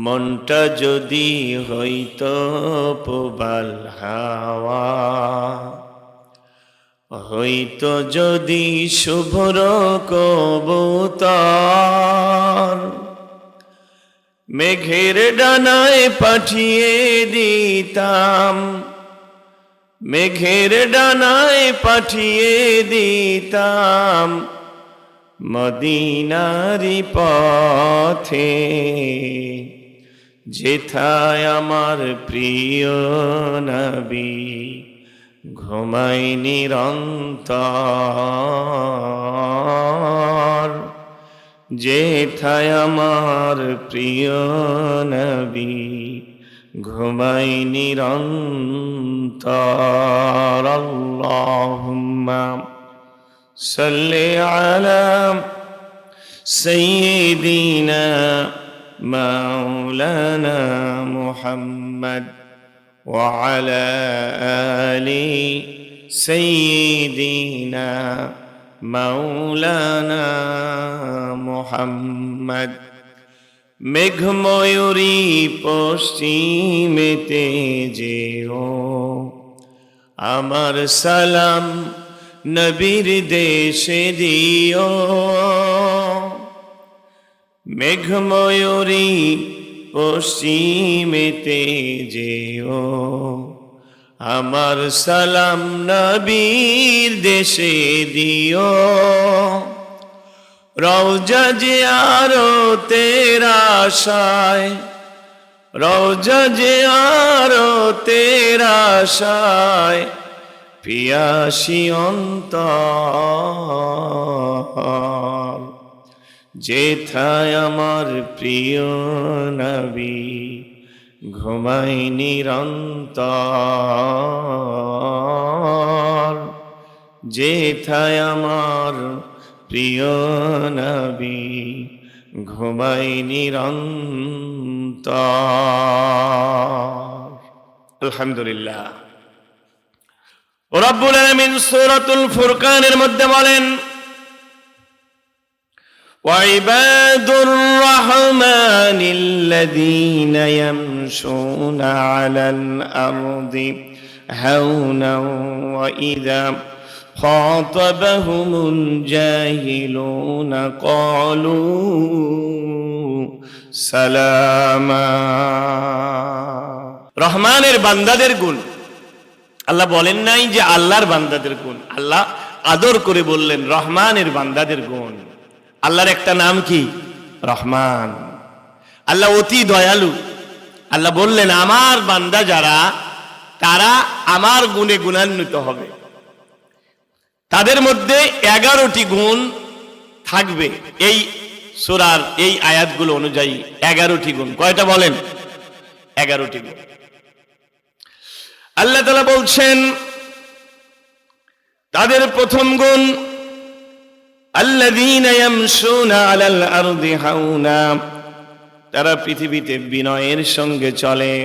মনটা যদি হইতো প্রবাল হাওয়া, হইতো যদি শুভ্র কবুতর, মেঘের ডানায় পাঠিয়ে দিতাম, মেঘের ডানায় পাঠিয়ে দিতাম মদিনারি পথে, যেথায় আমার প্রিয় নবী ঘুমায় নিরন্তর, যেথায় আমার প্রিয় নবী ঘুমায় নিরন্তর। আল্লাহুম্মা সাল্লি আলা সাইয়্যিদিনা মাওলানা মুহাম্মদ ওয়া আলা আলি সাইয়্যিদিনা মাওলানা মুহাম্মদ। মেঘময়ূরী পশ্চিমেতে যেও, আমার সালাম নবীর দেশে দিও। মেঘময়ূরী পশ্চিমেতে যেও, আমার সালাম নবীর দেশে দিও। রওজা জিয়ারতের আশায়, রওজা জিয়ারতের আশায় পিয়াসী অন্তর, যেথায় আমার প্রিয় নবী ঘুমায় নিরন্তর, যেথায় আমার প্রিয় নবী ঘুমায় নিরন্তর। আলহামদুলিল্লাহ। রব্বুল আলামিন সূরাতুল ফুরকানের মধ্যে বলেন, ওয়াইবাদুর রহমানিল্লাযীনা ইয়ামশুনা আলাল আরদি হাওনা ওয়া ইযা খাতাবাহুমুল জাহিলুনা ক্বালু সালামা। রহমানের বান্দাদের গুণ আল্লাহ বলেন নাই যে আল্লাহর বান্দাদের গুণ, আল্লাহ আদর করে বললেন রহমানের বান্দাদের গুণ। আল্লাহর একটা নাম কি? রহমান। আল্লাহ অতি দয়ালু। আল্লাহ বললেন আমার বান্দা যারা, তারা আমার গুণে গুণান্বিত হবে। তাদের মধ্যে 11টি গুণ থাকবে। এই সূরার এই আয়াতগুলো অনুযায়ী 11টি গুণ। কয়টা বলেন? 11টি গুণ। আল্লাহ তাআলা বলছেন তাদের প্রথম গুণ, আল্লাযীনা ইয়ামশুনা আলাল আরদি হাওনা, তারা পৃথিবীতে বিনয়ের সঙ্গে চলে।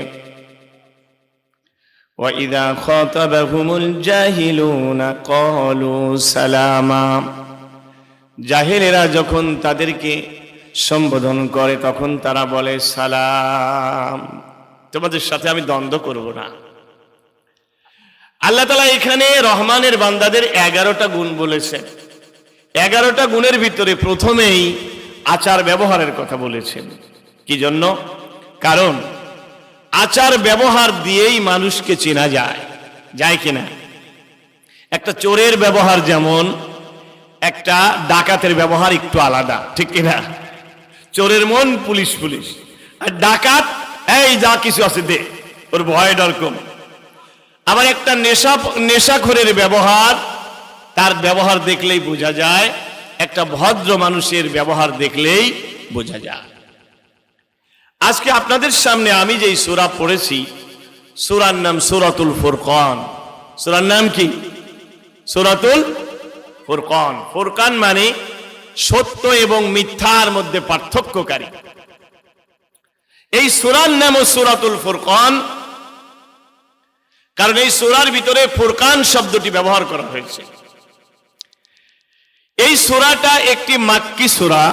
ওয়া ইযা খাতাবাহুমুল জাহিলুনা ক্বালু সালামা, জাহেলেরা যখন তাদেরকে সম্বোধন করে তখন তারা বলে সালাম। তোমাদের সাথে আমি দ্বন্দ্ব করব না। আল্লাহ তাআলা এখানে রহমানের বান্দাদের 11টা গুণ বলেছেন। 11টা গুণের ভিতরে প্রথমেই আচার ব্যবহারের কথা বলেছেন। কি জন্য? কারণ আচার ব্যবহার দিয়েই মানুষকে চেনা যায়, যায় কিনা? একটা চোরের ব্যবহার যেমন, একটা ডাকাতের ব্যবহার একটু আলাদা, ঠিক কিনা? চোরের মন পুলিশ পুলিশ, আর ডাকাত এই যা কিছু আছে দে, ওর ভয় ডর কম। আবার একটা নেশাখোরের ব্যবহার, তার ব্যবহার দেখলেই বোঝা যায়। একটা ভদ্র মানুষের ব্যবহার দেখলেই বোঝা যায়। আজকে আপনাদের সামনে আমি যেই সূরা পড়েছি, সূরার নাম সূরাতুল ফুরকান। সূরার নাম কি? সূরাতুল ফুরকান। ফুরকান মানে সত্য এবং মিথ্যার মধ্যে পার্থক্যকারী। এই সূরার নামও সূরাতুল ফুরকান, কারণ এই সূরার ভিতরে ফুরকান শব্দটি ব্যবহার করা হয়েছে। এই সূরাটা একটি মাক্কি সূরা,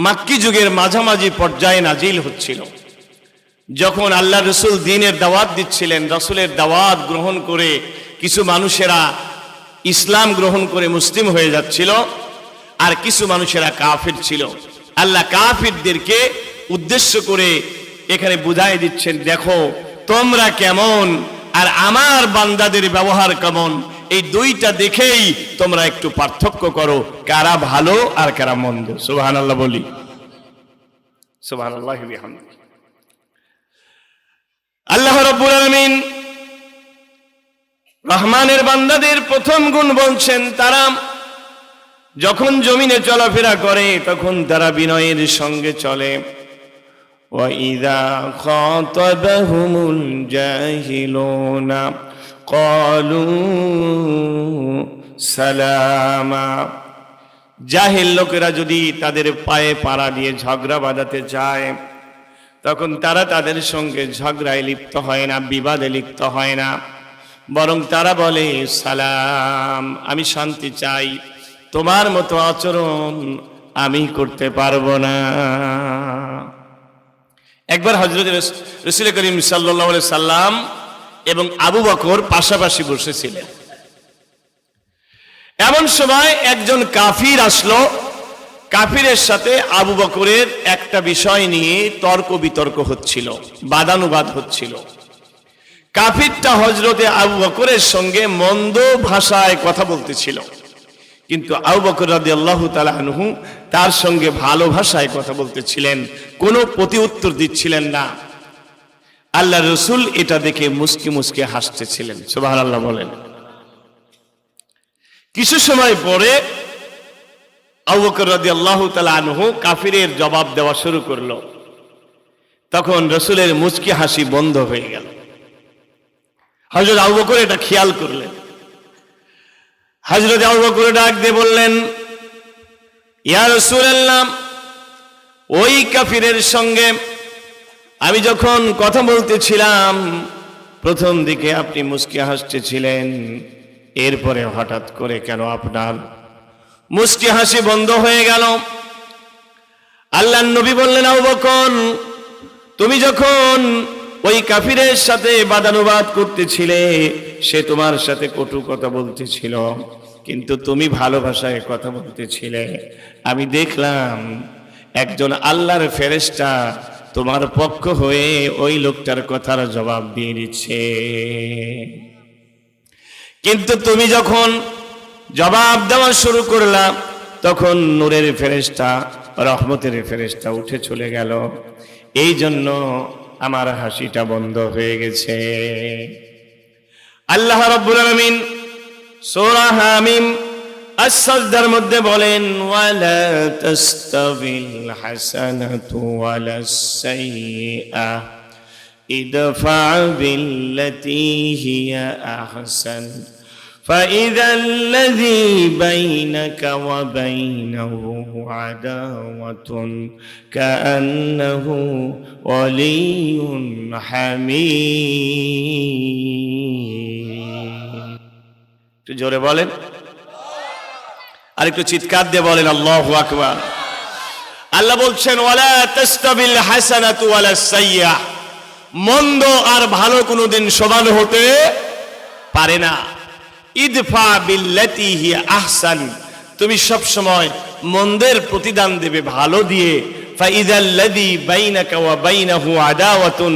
মাক্কি যুগের মাঝামাঝি পর্যায়ে নাজিল হচ্ছিল। যখন আল্লাহ রসুল দ্বীনের দাওয়াত দিচ্ছিলেন, রসুলের দাওয়াত গ্রহণ করে কিছু মানুষেরা ইসলাম গ্রহণ করে মুসলিম হয়ে যাচ্ছিল, আর কিছু মানুষেরা কাফির ছিল। আল্লাহ কাফিরদেরকে উদ্দেশ্য করে এখানে বুঝাই দিচ্ছেন, দেখো তোমরা কেমন আর আমার বান্দাদের ব্যবহার কেমন, এই দুইটা দেখেই তোমরা একটু পার্থক্য করো, কারা ভালো আর কারা মন্দ। সুবহানাল্লাহ বলি, সুবহানাল্লাহি ওয়া বিহামদিহি। আল্লাহ রাব্বুল আলামিন রহমানের বান্দাদের প্রথম গুণ বলছেন, তারা যখন জমিনে চলাফেরা করে তখন তারা বিনয়ের সঙ্গে চলে। وَإِذَا خَاطَبَهُمُ الْجَاهِلُونَ قَالُوا سَلَامًا। জাহিল লোকেরা যদি তাদের পায়ে পাড়া দিয়ে ঝগড়া বাঁধাতে চায়, তখন তারা তাদের সঙ্গে ঝগড়ায় লিপ্ত হয় না, বিবাদে লিপ্ত হয় না, বরং তারা বলে সালাম, আমি শান্তি চাই, তোমার মতো আচরণ আমি করতে পারবো না। একবার হযরত রাসূল করিম সাল্লাল্লাহু আলাইহি সাল্লাম এবং আবু বকর পাশাপাশি বসেছিলেন। এমন সময় একজন কাফির আসলো। কাফিরের সাথে আবু বকরের একটা বিষয় নিয়ে তর্ক বিতর্ক হচ্ছিল, বাদানুবাদ হচ্ছিল। কাফিরটা হযরতে আবু বকরের সঙ্গে মন্দ ভাষায় কথা বলতেছিল, কিন্তু আবু বকর রাদিয়াল্লাহু তাআলা আনহু তার সঙ্গে ভালো ভাষায় কথা বলতেছিলেন, কোনো প্রতি উত্তর দিচ্ছিলেন না। আল্লাহ রসুল এটা দেখে মুস্কি মুস্কি হাসতেছিলেন। সুবহানাল্লাহ বলেন। কিছু সময় পরে আবু বকর রাদিয়াল্লাহু তাআলা আনহু কাফিরের জবাব দেওয়া শুরু করলো। তখন রসুলের মুস্কি হাসি বন্ধ হয়ে গেল। হযরত আবু বকর এটা খেয়াল করলেন। হযরত আবু বকর ডাক দিয়ে বললেন, ইয়া রাসূলুল্লাহ, ওই কাফিরের সঙ্গে আমি যখন কথা বলতেছিলাম প্রথম দিকে আপনি মুস্কি হাসতেছিলেন, এরপরে হঠাৎ করে কেন আপনার মুস্কি হাসি বন্ধ হয়ে গেল? আল্লাহর নবী বললেন, আবু বকর, তুমি যখন ওই কাফিরের সাথে বাদানুবাদ করতেছিলে, সে তোমার সাথে কটু কথা বলতেছিল, কিন্তু তুমি ভালো ভাষায় কথা বলতেছিলে। আমি দেখলাম একজন আল্লাহর ফেরেশতা তোমার পক্ষ হয়ে ওই লোকটার কথার জবাব দিয়ে দিচ্ছে। কিন্তু তুমি যখন জবাব দেওয়া শুরু করলা, তখন নূরের ফেরেশতা, রহমতের ফেরেশতা উঠে চলে গেল। এই জন্য আমার হাসিটা বন্ধ হয়ে গেছে। আল্লাহ রাব্বুল আলামিন সূরা হামিম আস-সাজদার মধ্যে বলেন, ওয়ালা তাস্তাবিল হাসানাতু ওয়ালাস সাইয়্যা ইদফা বিল্লাতী হিয়া আহসান فإذا الذي بينك وبينه عداوة كأنه ولي حميم। একটু জোরে বলেন, আর একটু চিৎকার দিয়ে বলেন আল্লাহু আকবার। আল্লাহ বলছেন, ওয়ালা তাস্তাবিল হাসানাতু ওয়ালাস সাইয়্যা, মন্দ আর ভালো কোনোদিন সমান হতে পারে না। ইদফা বিল্লাতী হিয়া আহসান, তুমি সব সময় মন্দের প্রতিদান দেবে ভালো দিয়ে। ফাইযাল্লাযী বাইনাকা ওয়া বাইনাহু আদাওয়াতুন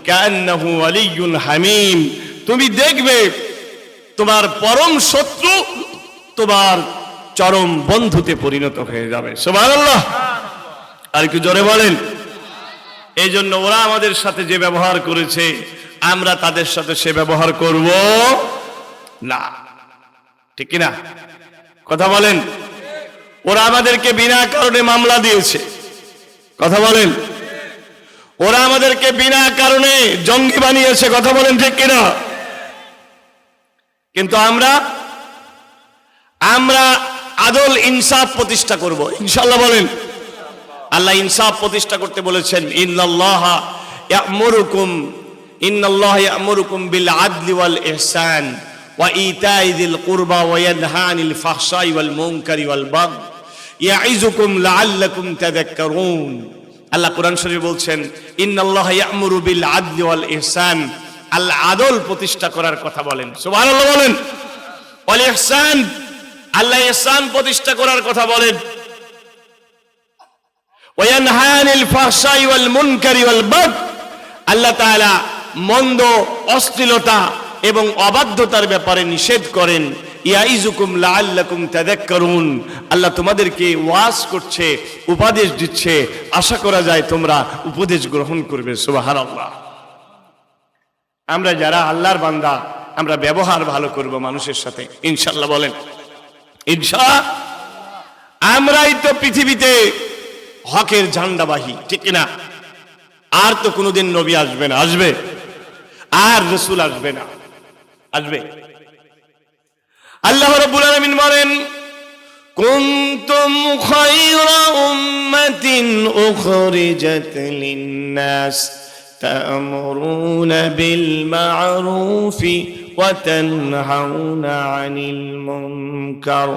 কাআন্নাহু ওয়ালিয়্যুন হামীম, তুমি দেখবে তোমার পরম শত্রু তোমার চরম বন্ধুতে পরিণত হয়ে যাবে। সুবহানাল্লাহ, আর একটু জোরে বলেন। এই জন্য ওরা আমাদের সাথে যে ব্যবহার করেছে, আমরা তাদের সাথে সে ব্যবহার করব না, ঠিক কিনা? কথা বলেন। ওরা আমাদেরকে বিনা কারণে মামলা দিয়েছে, কথা বলেন। ওরা আমাদেরকে বিনা কারণে জঙ্গি বানিয়েছে, কথা বলেন, ঠিক কিনা? কিন্তু আমরা আদল ইনসাফ প্রতিষ্ঠা করব ইনশাআল্লাহ, বলেন। আল্লাহ ইনসাফ প্রতিষ্ঠা করতে বলেছেন, ইন্নাল্লাহা ইয়া'মুরুকুম বিল আদলি ওয়াল ইহসান ওয়া ইতাই যিল কুরবা ওয়া ইয়ানহা আনিল ফাহশাই ওয়াল মুনকারি ওয়াল বাগয় ইয়াইযুকুম লাআল্লাকুম তাযাক্কারুন। আল্লাহ কোরআন শরীফে বলছেন, ইন্নাল্লাহা ইয়া'মুরু বিল আদলি ওয়াল ইহসান, আল্লাহ আদল প্রতিষ্ঠা করার কথা বলেন। সুবহানাল্লাহ বলেন। ওয়াল ইহসান, আল্লাহ ইহসান প্রতিষ্ঠা করার কথা বলেন। ওয়া ইয়ানহা আনিল ফাহশাই ওয়াল মুনকারি ওয়াল বাগ, আল্লাহ তাআলা মন্দ, অশ্লীলতা এবং অবাধ্যতার ব্যাপারে নিষেধ করেন। ইয়াইযুকুম লাআল্লাকুম তাযাক্কারুন, আল্লাহ তোমাদেরকে ওয়াজ করছে, উপদেশ দিচ্ছে, আশা করা যায় তোমরা উপদেশ গ্রহণ করবে। সুবহানাল্লাহ। আমরা যারা আল্লাহর বান্দা, আমরা ব্যবহার ভালো করব মানুষের সাথে, ইনশাআল্লাহ বলেন। ইনশাআল্লাহ। আমরাই তো পৃথিবীতে হকের ঝান্ডাবাহী, ঠিক না? আর তো কোনোদিন নবী আসবে না। আসবে? আর রাসূল আসবে না। আসবে? আল্লাহ রাব্বুল আলামিন বলেন, কুনতুম খায়রা উম্মাতিন উখরিজাত লিন-নাস তা'মুরুনা বিল মা'রুফি ওয়া তানহাউনা আনিল মুনকার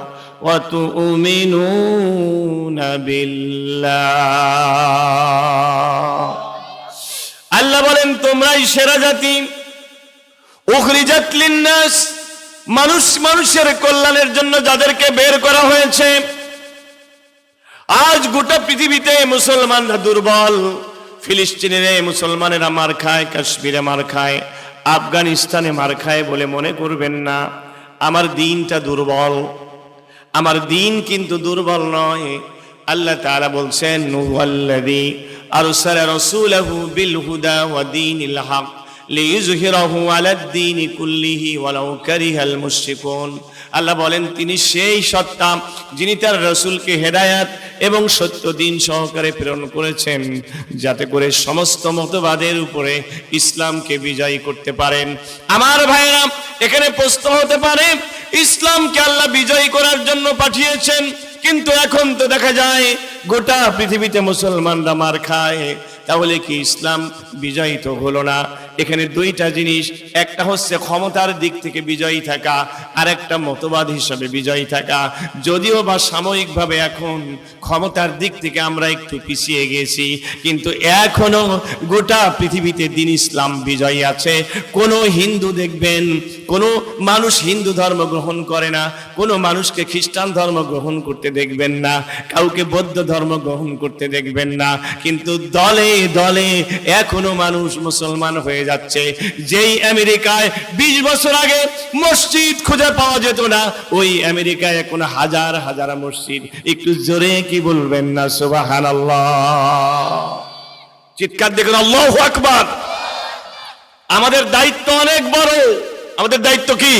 ওয়া তু'মিনুনা বিল্লাহ। আল্লাহ বলেন, তোমরাই সেরা জাতি। উখরিজাত লিন-নাস, মানুষের কল্যাণের জন্য যাদেরকে বের করা হয়েছে। আজ গোটা পৃথিবীতে মুসলমানরা দুর্বল। ফিলিস্তিনে মুসলমানেরা মার খায়, কাশ্মীরে মার খায়, আফগানিস্তানে মার খায় বলে মনে করবেন না আমার দিনটা দুর্বল। আমার দিন কিন্তু দুর্বল নয়। আল্লাহ তাআলা বলছেন, হুয়াল্লাযী আরসালা রাসূলাহু বিল হুদা ওয়া দীনিল হক লিইয়ুযহিরাহু আলাদ-দীনি কুল্লিহি ওয়ালাউ কারিহাল মুশরিকুন। আল্লাহ বলেন, তিনি সেই সত্তা যিনি তার রাসূলকে হেদায়েত এবং সত্য দিন সহকারে প্রেরণ করেছেন, যাতে করে সমস্ত মতবাদের উপরে ইসলামকে বিজয়ী করতে পারেন। আমার ভাইরা, এখানে প্রশ্ন হতে পারে, ইসলামকে আল্লাহ বিজয়ী করার জন্য পাঠিয়েছেন, কিন্তু এখন তো দেখা যায় গোটা পৃথিবীতে মুসলমানরা মার খায়, তাহলে কি ইসলাম বিজয়ী তো হলো না? এখানে দুইটা জিনিস, একটা হচ্ছে ক্ষমতার দিক থেকে বিজয়ী থাকা, আর একটা মতবাদ হিসাবে বিজয়ী থাকা। যদিও বা সাময়িকভাবে এখন ক্ষমতার দিক থেকে আমরা একটু পিছিয়ে গেছি, কিন্তু এখনো গোটা পৃথিবীতে দিন ইসলাম বিজয়ী আছে। কোনো হিন্দু দেখবেন, কোনো মানুষ হিন্দু ধর্ম গ্রহণ করে না, কোনো মানুষকে খ্রিস্টান ধর্ম গ্রহণ করতে দেখবেন না, কাউকে বৌদ্ধ ধর্ম গ্রহণ করতে দেখবেন না, কিন্তু দলে দলে এখনো মানুষ মুসলমান হয়ে যাচ্ছে। যেই আমেরিকায় 20 বছর আগে মসজিদ খুঁজে পাওয়া যেত না, ওই আমেরিকায় এখন হাজার হাজার মসজিদ। একটু জোরে কি বলবেন না সুবহানাল্লাহ? চিৎকার দেখুন, আল্লাহু আকবার। আমাদের দায়িত্ব অনেক বড়। আমাদের দায়িত্ব কি?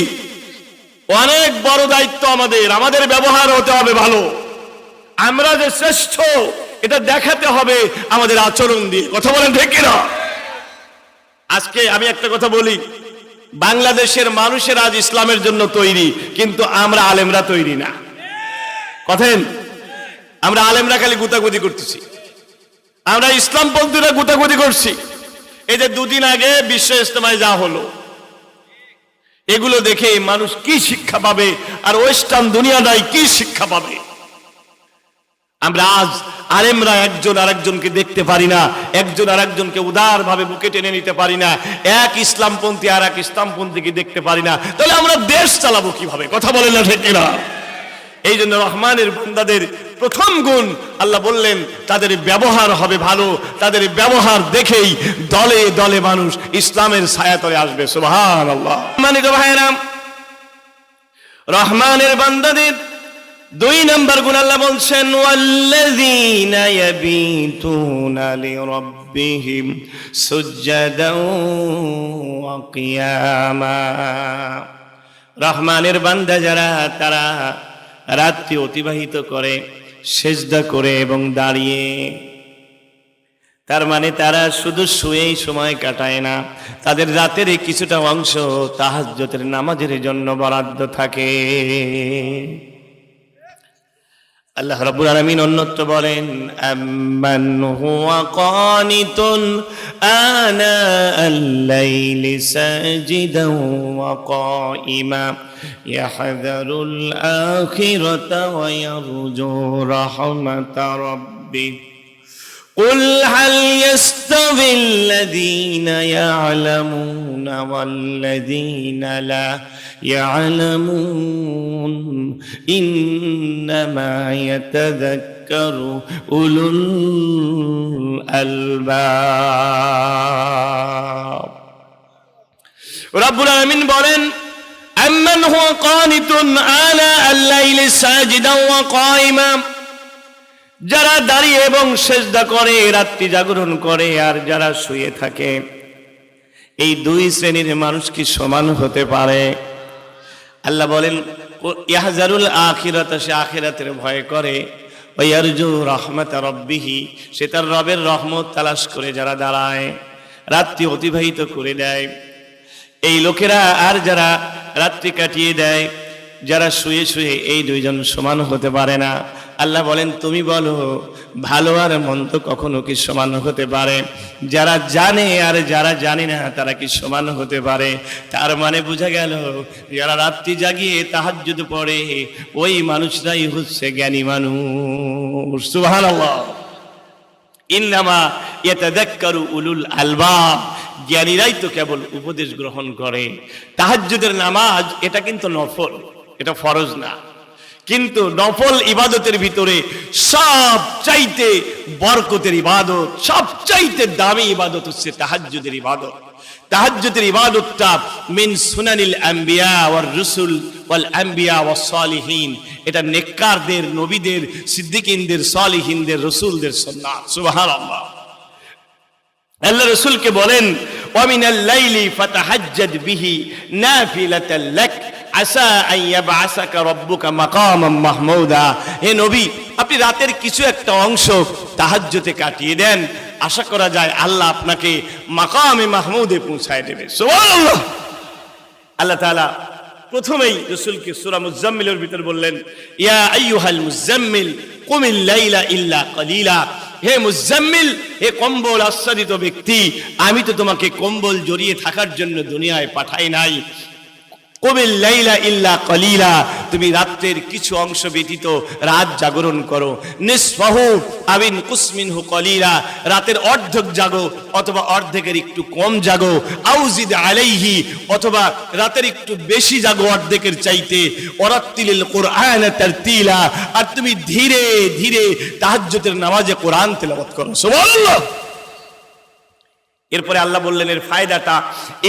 অনেক বড় দায়িত্ব আমাদের। আমাদের ব্যবহার হতে হবে ভালো। আমরা যে শ্রেষ্ঠ এটা দেখাতে হবে আমাদের আচরণ দিয়ে। কথা বলেন ঠিক কিনা? আজকে আমি একটা কথা বলি, বাংলাদেশের মানুষের আজ ইসলামের জন্য তৈরি, কিন্তু আমরা আলেমরা তৈরি না। কথান, আমরা আলেমরা খালি গুতাগুতি করতেছি, আমরা ইসলামপন্থীরা গুতাগুতি করছি। এই যে 2 দিন আগে বিশ্ব ইজতেমায় যা হলো, এগুলো দেখে মানুষ কি শিক্ষা পাবে, আর ওয়েস্টার্ন দুনিয়াটাই কি শিক্ষা পাবে? আমরা আজ আলেমরা একজন আরেকজনকে দেখতে পারি না, একজন আরেকজনকে উদার ভাবে বুকে টেনে নিতে পারি না, এক ইসলামপন্থী আর এক ইসলামপন্থীকে দেখতে পারি না, তাহলে আমরা দেশ চালাবো কিভাবে? কথা বলেন না ঠিক না? এই জন্য রহমানের বান্দাদের প্রথম গুণ আল্লাহ বললেন, তাদের ব্যবহার হবে ভালো। তাদের ব্যবহার দেখেই দলে দলে মানুষ ইসলামের ছায়াতলে আসবে। সুবহানাল্লাহ। সম্মানিত ভাইরা, রহমানের বান্দাদের 2 নম্বর গুণ আল্লাহ বলছেন, ওয়াল্লাযীনা ইয়াবিতুনা লিরাব্বিহিম সুজদাও ওয়া কিয়ামা। রহমানের বান্দা যারা, তারা রাত্রি অতিবাহিত করে সেজদা করে এবং দাঁড়িয়ে। তার মানে তারা শুধু শুয়েই সময় কাটায় না, তাদের রাতের কিছুটা অংশ তাহাজ্জুদের নামাজের জন্য বরাদ্দ থাকে। আল্লাহ রাব্বুল আলামিন অন্যত্র বলেন, আম্মান হুয়া কানিতুন আনা আল-লাইলি সাজিদান ওয়া কাইমা ইয়াহযারুল আখিরাতা ওয়া ইয়ারজু রাহমাতা রাব্বিহি قل هل يستوي الذين يعلمون والذين لا يعلمون إنما يتذكر أولو الألباب رب العالمين বলেন أمن هو قانت آناء الليل ساجدا وقائما যারা দাঁড়িয়ে এবং সেজদা করে, রাত্রি জাগরণ করে, আর যারা শুয়ে থাকে, এই দুই শ্রেণীর মানুষ কি সমান হতে পারে? আল্লাহ বলেন ইয়াহজারুল আখিরাতা, সে আখিরাতের ভয় করে, ওয়া ইয়ারজু রাহমাতা রাব্বিহি, সে তার রবের রহমত তালাশ করে যারা দাঁড়ায়, রাত্রি অতিবাহিত করে দেয়। এই লোকেরা আর যারা রাত্রি কাটিয়ে দেয়, যারা শুয়ে শুয়ে, এই দুইজন সমান হতে পারে না। আল্লাহ বলেন তুমি বলো ভালো আর মন্দ কখনো কি সমান হতে পারে? যারা জানে আর যারা জানে না তারা কি সমান হতে পারে? তার মানে বোঝা গেল যারা রাত্রি জাগিয়ে তাহাজ্জুদ পড়ে ওই মানুষরাই হচ্ছে জ্ঞানী মানুষ। সুবহানাল্লাহ। ইন্নামা ইয়াতাযাক্কারু উলুল আলবাব, জ্ঞানীরাই তো কেবল উপদেশ গ্রহণ করে। তাহাজ্জুদের নামাজ এটা কিন্তু নফল, এটা ফরজ না, কিন্তু নফল ইবাদতের ভিতরে সবচাইতে বরকতের ইবাদত, সবচাইতে দামি ইবাদত হচ্ছে তাহাজ্জুদের ইবাদত। তাহাজ্জুদের ইবাদতটা মিন সুনানিল আম্বিয়া ওয়ার রাসূল ওয়াল আম্বিয়া ওয়াস সালিহিন, এটা নেককারদের, নবীদের, সিদ্দিকিনদের, সালিহিনদের, রাসূলদের সুন্নাত। সুবহানাল্লাহ। আল্লাহ রাসূলকে বলেন ওয়া মিনাল লাইলি ফাতাহাজ্জাদ বিহি নাফিলাতাল লাক আসা আইয়াবআসাকা রাব্বুকা মাকামান মাহমুদা। হে নবী, আপনি রাতের কিছু একটা অংশ তাহাজ্জুদে কাটিয়ে দেন, আশা করা যায় আল্লাহ আপনাকে মাকামে মাহমুদে পৌঁছায় দেবে। সুবহানাল্লাহ। আল্লাহ তাআলা প্রথমেই রাসূলকে সূরা মুজাম্মিলের ভিতর বললেন, ইয়া আইয়ুহাল মুজাম্মিল কুমিল লাইলা ইল্লা কালিলা। হে মুজাম্মিল, হে কম্বল আচ্ছাদিত ব্যক্তি, আমি তো তোমাকে কম্বল জড়িয়ে থাকার জন্য দুনিয়ায় পাঠাই নাই। কুমিল লাইলা ইল্লা কালিলা, তুমি রাতের কিছু অংশ ব্যতীত রাত জাগরণ করো। নিসফাহু আবিন কুসমিনহু কালিলা, রাতের অর্ধেক জাগো অথবা অর্ধেকের একটু কম জাগো। আউজিদ আলাইহি, অথবা রাতের একটু বেশি জাগো অর্ধেকের চাইতে। ওয়ারাত্তিলিল কুরআন তারতিলা, আর তুমি ধীরে ধীরে তাহাজ্জুদের নামাজে কোরআন তেলাওয়াত করো। সুবহানাল্লাহ। এরপরে আল্লাহ বললেন এর ফায়দাটা,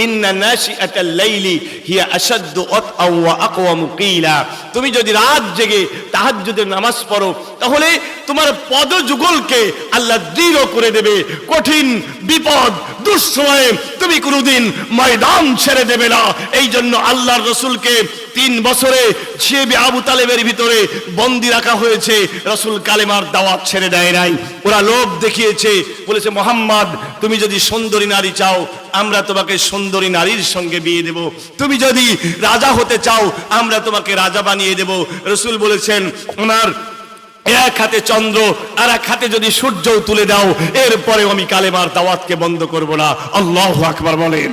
ইন্না নাশিআতাল লাইলি হিয়া আশাদ্দু আতআ ওয়া আকওয়ামু কিলা। তুমি যদি রাত জেগে তাহাজ্জুদের নামাজ পড়ো তাহলে তোমার পদযুগলকে আল্লাহ দৃঢ় করে দেবে। কঠিন বিপদ দুঃসময়ে তুমি কোনোদিন ময়দান ছেড়ে দেবে না। এই জন্য আল্লাহর রাসূলকে 3 বছরে শিবে আবু তালেবের ভিতরে বন্দী রাখা হয়েছে। রাসূল কালেমার দাওয়াত ছেড়ে দেয় নাই। ওরা লোভ দেখিয়েছে, বলেছে মুহাম্মদ তুমি যদি সুন্দরী নারী চাও আমরা তোমাকে সুন্দরী নারীর সঙ্গে বিয়ে দেব, তুমি যদি রাজা হতে চাও আমরা তোমাকে রাজা বানিয়ে দেব। রাসূল বলেছেন ওনার এক হাতে চন্দ্র আর এক হাতে যদি সূর্যও তুলে দাও এরপরেও আমি কালেমার দাওয়াতকে বন্ধ করব না। আল্লাহু আকবার বলেন।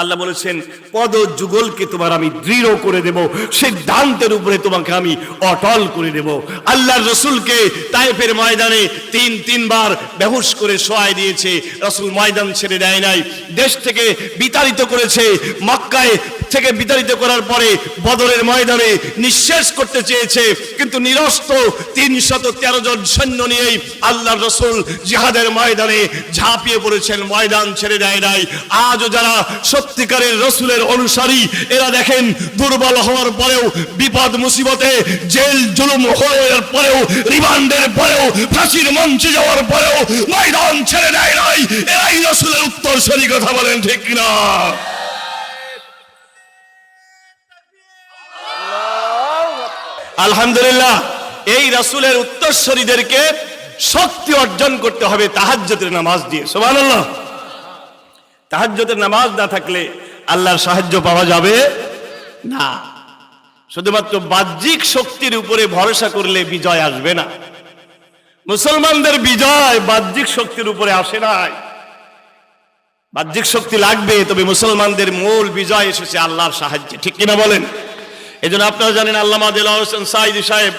আল্লাহ বলেছেন পদ যুগলকে তোমার আমি দৃঢ় করে দেব, সিদ্ধান্তের উপরে তোমাকে আমি অটল করে দেব। আল্লাহর রাসূলকে তায়েফের ময়দানে 3 বার বেহুশ করে শোয়াই দিয়েছে। রাসূল ময়দান ছেড়ে দেয় নাই, দেশ থেকে বিতাড়িত করেছে। মক্কায় থেকে বিতাড়িত করার পরে বদরের ময়দানে নিঃশেষ করতে চেয়েছে, কিন্তু নিরস্ত্র 313 জন সৈন্য নিয়েই আল্লাহর রাসূল জিহাদের ময়দানে ঝাঁপিয়ে পড়েছেন, ময়দান ছেড়ে দেয় নাই। আজও যারা সত্যিকারের রাসূলের অনুসারী এরা দেখেন দুর্বল হওয়ার পরেও, বিপদ মুসিবতে, জেল জুলুম হওয়ার পরেও, রিমান্ডের পরেও, ফাঁসির মঞ্চে যাওয়ার পরেও ময়দান ছেড়ে দেয় নাই। এরাই রাসূলের উত্তরসূরি। কথা বলেন ঠিক কিনা? আলহামদুলিল্লাহ। এই রাসূলের উত্তরসূরিদেরকে শক্তি অর্জন করতে হবে তাহাজ্জুদের নামাজ দিয়ে। সুবহানাল্লাহ। তাহাজ্জুদের নামাজ না থাকলে আল্লাহর সাহায্য পাওয়া যাবে না। শুধুমাত্র বাহ্যিক শক্তির উপরে ভরসা করলে বিজয় আসবে না। মুসলমানদের বিজয় বাহ্যিক শক্তির উপরে আসে নাই। বাহ্যিক শক্তি লাগবে, তবে মুসলমানদের মূল বিজয় এসেছে আল্লাহর সাহায্যে, ঠিক কিনা বলেন? এই জন্য আপনারা জানেন আল্লামা দেলোয়ার হোসেন সাঈদী সাহেব,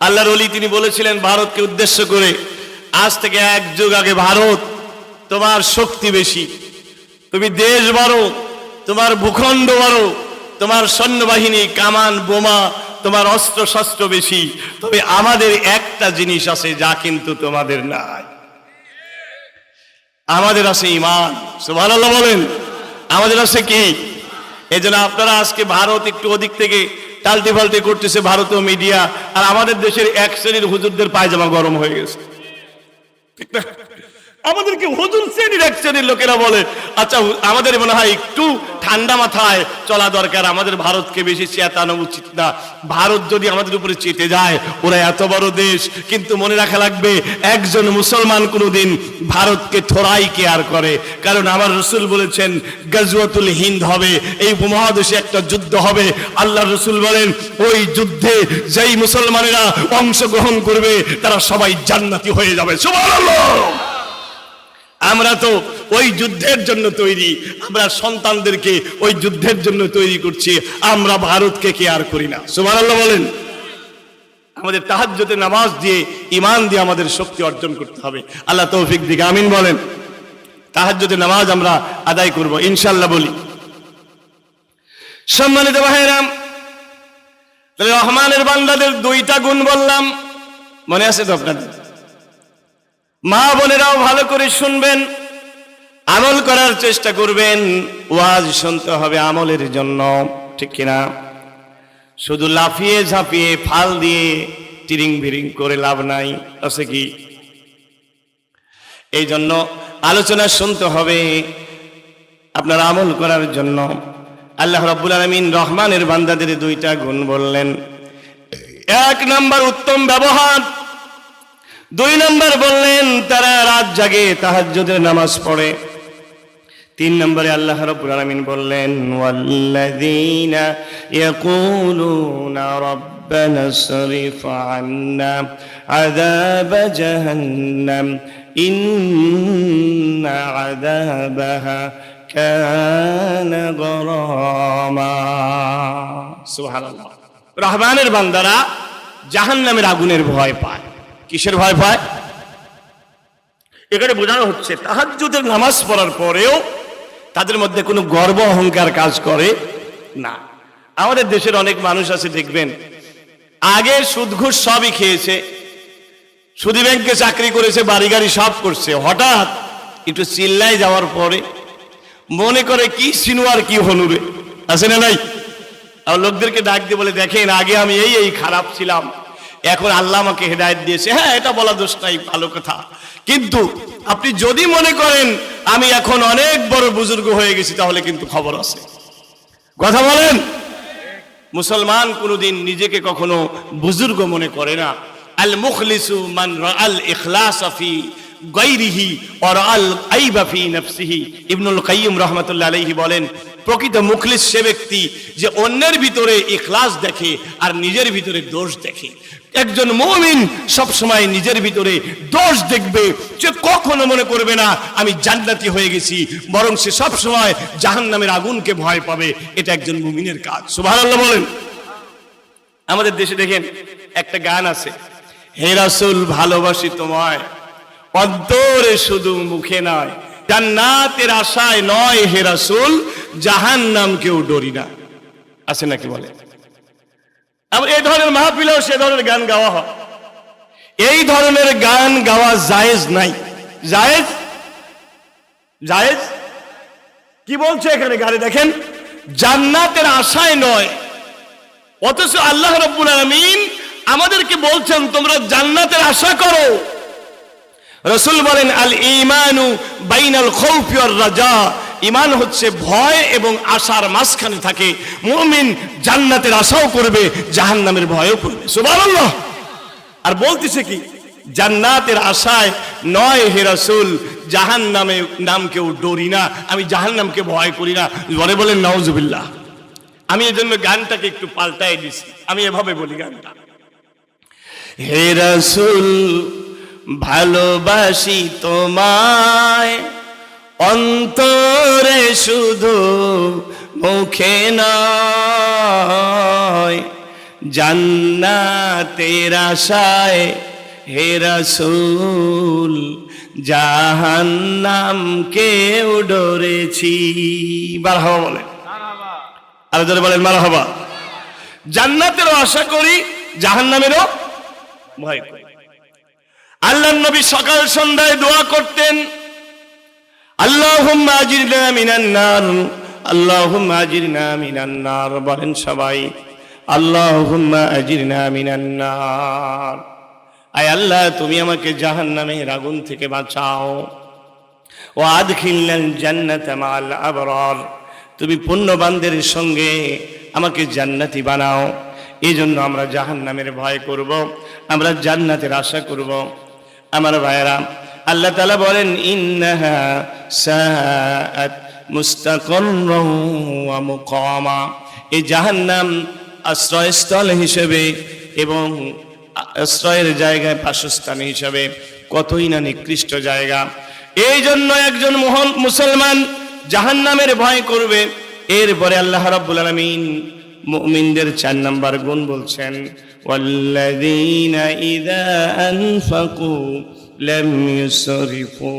আল্লাহর ওলি, তিনি বলেছিলেন ভারতকে উদ্দেশ্য করে, আজ থেকে 1 যুগ আগে, ভারত তোমার শক্তি বেশি, তুমি দেশ বড়, তোমার ভূখণ্ড বড়, তোমার সৈন্যবাহিনী, কামান, বোমা, তোমার অস্ত্র শস্ত্র বেশি, তবে আমাদের একটা জিনিস আছে যা কিন্তু তোমাদের নাই, আমাদের আছে ঈমান। সুবহানাল্লাহ বলেন। আমাদের আছে কি? এই জন্য আপনারা আজকে ভারত একটু ওদিক থেকে টালটি ফাল্টি করতেছে, ভারতীয় মিডিয়া, আর আমাদের দেশের এক শ্রেণীর হুজুরদের পায়জামা গরম হয়ে গেছে। ঠিক না? আমাদেরকে হুজুর শ্রেণীর এক শ্রেণীর লোকেরা বলে, আচ্ছা আমাদের মনে হয় একটু ঠান্ডা মাথায় চলা দরকার, আমাদের ভারতকে বেশি চেতানো উচিত না। ভারত যদি আমাদের উপরে চেতে যায়, ওরা এত বড় দেশ, কিন্তু মনে রাখা লাগবে একজন মুসলমান কোনোদিন ভারতকে থোড়াই কেয়ার করে, কারণ আমার রসুল বলেছেন গজওয়াতুল হিন্দ হবে, এই উপমহাদেশে একটা যুদ্ধ হবে। আল্লাহ রসুল বলেন ওই যুদ্ধে যেই মুসলমানেরা অংশগ্রহণ করবে তারা সবাই জান্নাতি হয়ে যাবে। সুবহানাল্লাহ। আমরা তো ওই যুদ্ধের জন্য তৈরি, আমরা সন্তানদেরকে ওই যুদ্ধের জন্য তৈরি করছি, আমরা ভারতকে কেয়ার করি না। সুবহানাল্লাহ বলেন। আমাদের তাহাজ্জুদে নামাজ দিয়ে, ঈমান দিয়ে আমাদের শক্তি অর্জন করতে হবে। আল্লাহ তৌফিক দিক, আমিন বলেন। তাহাজ্জুদে নামাজ আমরা আদায় করব ইনশাআল্লাহ বলি। সম্মানিত ভাইরা, রহমানের বান্দাদের 2টা গুণ বললাম, মনে আছে তো আপনাদের? মা বোনেরাও ভালো করে শুনবেন, আমল করার চেষ্টা করবেন। ওয়াজ শুনতে হবে আমলের জন্য, ঠিক কিনা? শুধু লাফিয়ে ঝাঁপিয়ে ফাল দিয়ে টিরিং বিরিং করে লাভ নাই, আছে কি? এই জন্য আলোচনা শুনতে হবে আপনার আমল করার জন্য। আল্লাহ রাব্বুল আলামিন রহমানের বান্দাদের 2টা গুণ বললেন। 1 নাম্বার উত্তম ব্যবহার, 2 নাম্বার বললেন তারা রাত জাগে, তাহাজ্জুদের নামাজ পড়ে। 3 নম্বরে আল্লাহ রাব্বুল আলামিন বললেন ওয়াল্লাযীনা ইয়াকুলুনা রাব্বানা সরিফ আন্না আযাব জাহান্নাম ইন্না আযাবাহা কানা গরামা। সুবহানাল্লাহ। রহমানের বান্দারা জাহান্নামের আগুনের ভয় পায়। কিসের ভয় পায়? এখানে বোঝানো হচ্ছে তাহাজ্জুদের নামাজ পড়ার পরেও তাদের মধ্যে কোনো গর্ব অহংকার কাজ করে না। আমাদের দেশের অনেক মানুষ আছে দেখবেন, আগে সুদ ঘুষ সবই খেয়েছে, সুদী ব্যাংকে চাকরি করেছে, বাড়ি গাড়ি সব করছে, হঠাৎ একটু চিল্লাই যাওয়ার পরে মনে করে কি সিনু আর কি হনুরে, আছে না নাই? আর লোকদেরকে ডাক দিয়ে বলে, দেখেন আগে আমি এই খারাপ ছিলাম, এখন আল্লাহ আমাকে হেদায়েত দিয়েছে। হ্যাঁ, এটা বলা দোষ নাই, ভালো কথা, কিন্তু আপনি যদি মনে করেন আমি এখন অনেক বড় বুজুর্গ হয়ে গেছি, তাহলে কিন্তু খবর আছে। কথা বলেন। মুসলমান কোনোদিন নিজেকে কখনো বুজুর্গ মনে করে না। আল মুখলিসু মান রাআল ইখলাস ফি গায়রিহি ওয়া রাআল আইবা ফি নাফসিহি। ইবনুল কাইয়্যিম রাহমাতুল্লাহ আলাইহি বলেন, প্রকৃত মুখলিস সে ব্যক্তি যে অন্যের ভিতরে ইখলাস দেখে আর নিজের ভিতরে দোষ দেখে। একজন মুমিন সব সময় নিজের ভিতরে দোষ দেখবে, সে কখনো মনে করবে না আমি জান্নাতি হয়ে গেছি, বরং সে সব সময় জাহান্নামের আগুনকে ভয় পাবে। এটা একজন মুমিনের কাজ। সুবহানাল্লাহ বলেন। আমাদের দেশে দেখেন একটা গান আছে, হে রাসূল ভালোবাসি তোমায় অন্তরে শুধু মুখে নয়, জান্নাতের আশায় নয় হে রাসূল জাহান্নামকেও ডরি না। আছে নাকি বলে? আবার এই ধরনের মাহফিলেও সে ধরনের গান গাওয়া হয়। এই ধরনের গান গাওয়া জায়েজ নাই। জায়েজ? জায়েজ কি বলছে এখানে গানে? দেখেন, জান্নাতের আশায় নয়, অথচ আল্লাহ রাব্বুল আলামিন আমাদেরকে বলছেন তোমরা জান্নাতের আশা করো। রাসূল বলেন আল ঈমানু বাইনাল খাউফি ওয়ার রাজা, ঈমান হচ্ছে ভয় এবং আশার মাঝখানে থাকে। মুমিন জান্নাতের আশাও করবে, জাহান্নামের ভয়ও করবে। সুবহানাল্লাহ। আর বলতেছে কি, জান্নাতের আশায় নয় হে রাসূল জাহান্নামের নামকেও ডরি না, আমি জাহান্নামকে ভয় করি না। বলেন নাউজুবিল্লাহ। আমি এজন্য গানটাকে একটু পাল্টাই দিছি, আমি এভাবে বলি গানটা, হে রাসূল ভালোবাসি তোমায় অন্তরে শুধু মুখে নয়, জান্নাতের আশায় হে রাসূল জাহান্নামকেও ডরেছি। মারহাবা বলেন, আর যারা বলেন মারহাবা। জান্নাতেরও আশা করি, জাহান্নামেরও ভয় করি। আল্লাহর নবী সকাল সন্ধ্যায় দোয়া করতেন, আল্লাহুম্মা আজিরনা মিনান নার, আল্লাহুম্মা আজিরনা মিনান নার। বলেন সবাই, আল্লাহুম্মা আজিরনা মিনান নার। আয় আল্লাহ তুমি আমাকে জাহান্নামের আগুন থেকে বাঁচাও। ওয়া আদখিলনাল জান্নাতা মাআল আবরার, তুমি পুণ্যবানদের সঙ্গে আমাকে জান্নাতি বানাও। এই জন্য আমরা জাহান্নামের ভয় করব, আমরা জান্নাতের আশা করব। আমার ভাইয়েরা, আল্লাহ তাআলা বলেন ইন্নাহা সাআত মুস্তাকাররান ওয়া মুকামা, এই জাহান্নাম আশ্রয়স্থল হিসেবে এবং আশ্রয়ের জায়গায় বাসস্থান হিসেবে কতই না নিকৃষ্ট জায়গা। এই জন্য একজন মুসলমান জাহান্নামের ভয় করবে। এরপরে আল্লাহ রাব্বুল আলামিন মুমিনদের 4 নাম্বার গুণ বলছেন, ওয়াল্লাযীনা ইযা আনফাকু লাম ইউসরিফু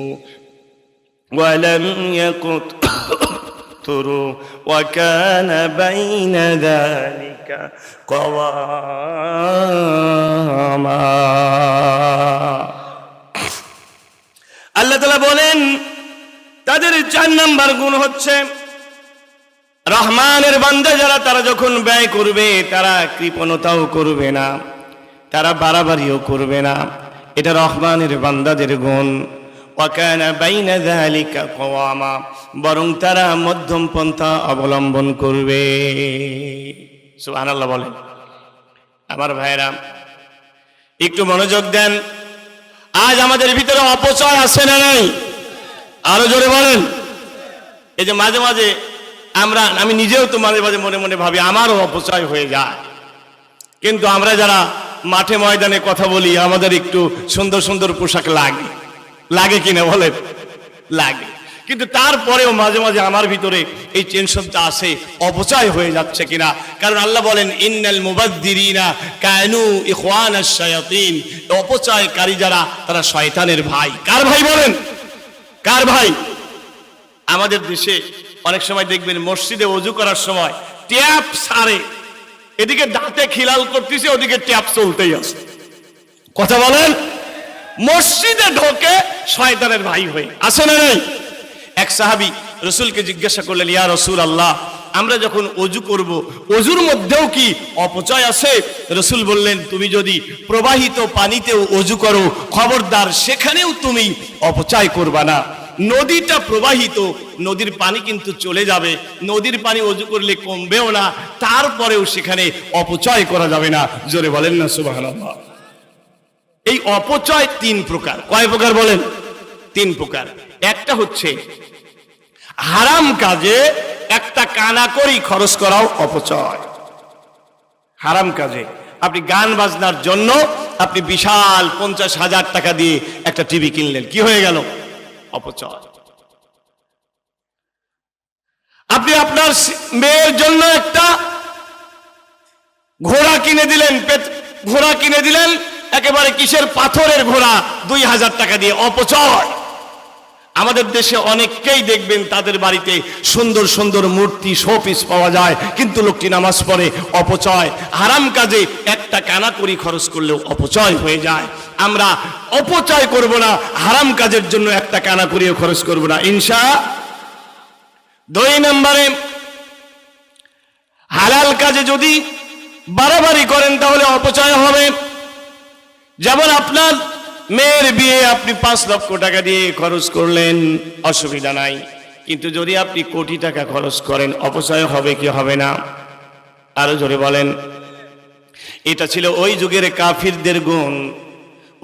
ওয়া লাম ইয়াকতুরু ওয়া কানা বাইনা যালিকা কাওয়ামা। আল্লাহ তাআলা বলেন তাদের 4 নাম্বার গুণ হচ্ছে রহমানের বান্দা যারা, তারা যখন ব্যয় করবে তারা কৃপণতাও করবে না, তারা বাড়াবাড়িও করবে না। এটা রহমানের বান্দাদের গুণ। ওয়া কানা বাইনা যালিকা কাওয়ামা, বরং তারা মধ্যম পন্থা অবলম্বন করবে। সুবহানাল্লাহ বলেন। আমার ভাইরা একটু মনোযোগ দেন, আজ আমাদের ভিতরে অপচয় আছে না নাই? আরো জোরে বলেন। এই যে মাঝে মাঝে আমি নিজেও তো মাঝে মাঝে মনে মনে ভাবি আমারও অপচয় হয়ে যায়, কিন্তু আমরা যারা মাঠে ময়দানে কথা বলি আমাদের একটু সুন্দর সুন্দর পোশাক লাগে কিনা বলেন? লাগে। কিন্তু তারপরেও মাঝে মাঝে আমার ভিতরে এই টেনশনটা আসে অপচয় হয়ে যাচ্ছে কিনা। কারণ আল্লাহ বলেন ইন্নাল মুবাদ্দিরিনা কানু ইখওয়ানাশ শায়াতিন, অপচয়কারী যারা তারা শয়তানের ভাই। কার ভাই বলেন? কার ভাই? আমাদের দেশে অনেক সময় দেখবেন মসজিদে ওযু করার সময় ট্যাপ সারে, এদিকে দাঁতে খিলাল করতেছে, ওদিকে ট্যাপ চলতেই আছে। কথা বলেন। মসজিদে ঢোকে শয়তানের ভাই হয়ে, আছে না নাই? এক সাহাবী রাসূলকে জিজ্ঞাসা করলেন, ইয়া রাসূলুল্লাহ, আমরা যখন ওযু করব ওযুর মধ্যেও কি অপচয় আছে? রাসূল বললেন, তুমি যদি প্রবাহিত পানিতেও ওযু করো খবরদার সেখানেও তুমি অপচয় করবা না। নদীটা প্রবাহিত, নদীর পানি কিন্তু চলে যাবে, নদীর পানি ওযু করলে কমবেও না, তারপরেও সেখানে অপচয় করা যাবে না। জোরে বলেন না সুবহানাল্লাহ। এই অপচয় 3 প্রকার। কয় প্রকার বলেন? 3 প্রকার। একটা হচ্ছে হারাম কাজে একটা কানাকড়ি খরচ করাও অপচয়। হারাম কাজে আপনি গান বাজনার জন্য আপনি বিশাল 50,000 টাকা দিয়ে একটা টিভি কিনলেন, কি হয়ে গেল? অপচয়। আপনি আপনার মেয়ের জন্য একটা ঘোড়া কিনে দিলেন, একেবারে কিসের পাথরের ঘোড়া, 2000 টাকা দিয়ে, অপচয়। আমাদের দেশে অনেককেই দেখবেন তাদের বাড়িতে সুন্দর সুন্দর মূর্তি শোপিস পাওয়া যায়, কিন্তু লোকটি নামাজ পড়ে, অপচয়। হারাম কাজে একটা কানাকড়ি খরচ করলেও অপচয় হয়ে যায়। আমরা অপচয় করব না, হারাম কাজের জন্য একটা কানাকড়িও খরচ করব না ইনশাআল্লাহ। 2 নম্বরে হালাল কাজে যদি বাড়াবাড়ি করেন তাহলে অপচয় হবে। যেমন আপনার মেয়ের বিয়ে আপনি 5 লক্ষ টাকা দিয়ে খরচ করলেন, অসুবিধা নাই, কিন্তু যদি আপনি কোটি টাকা খরচ করেন অপচয় হবে কি হবে না? আরো জোরে বলেন। এটা ছিল ওই যুগের কাফিরদের গুণ।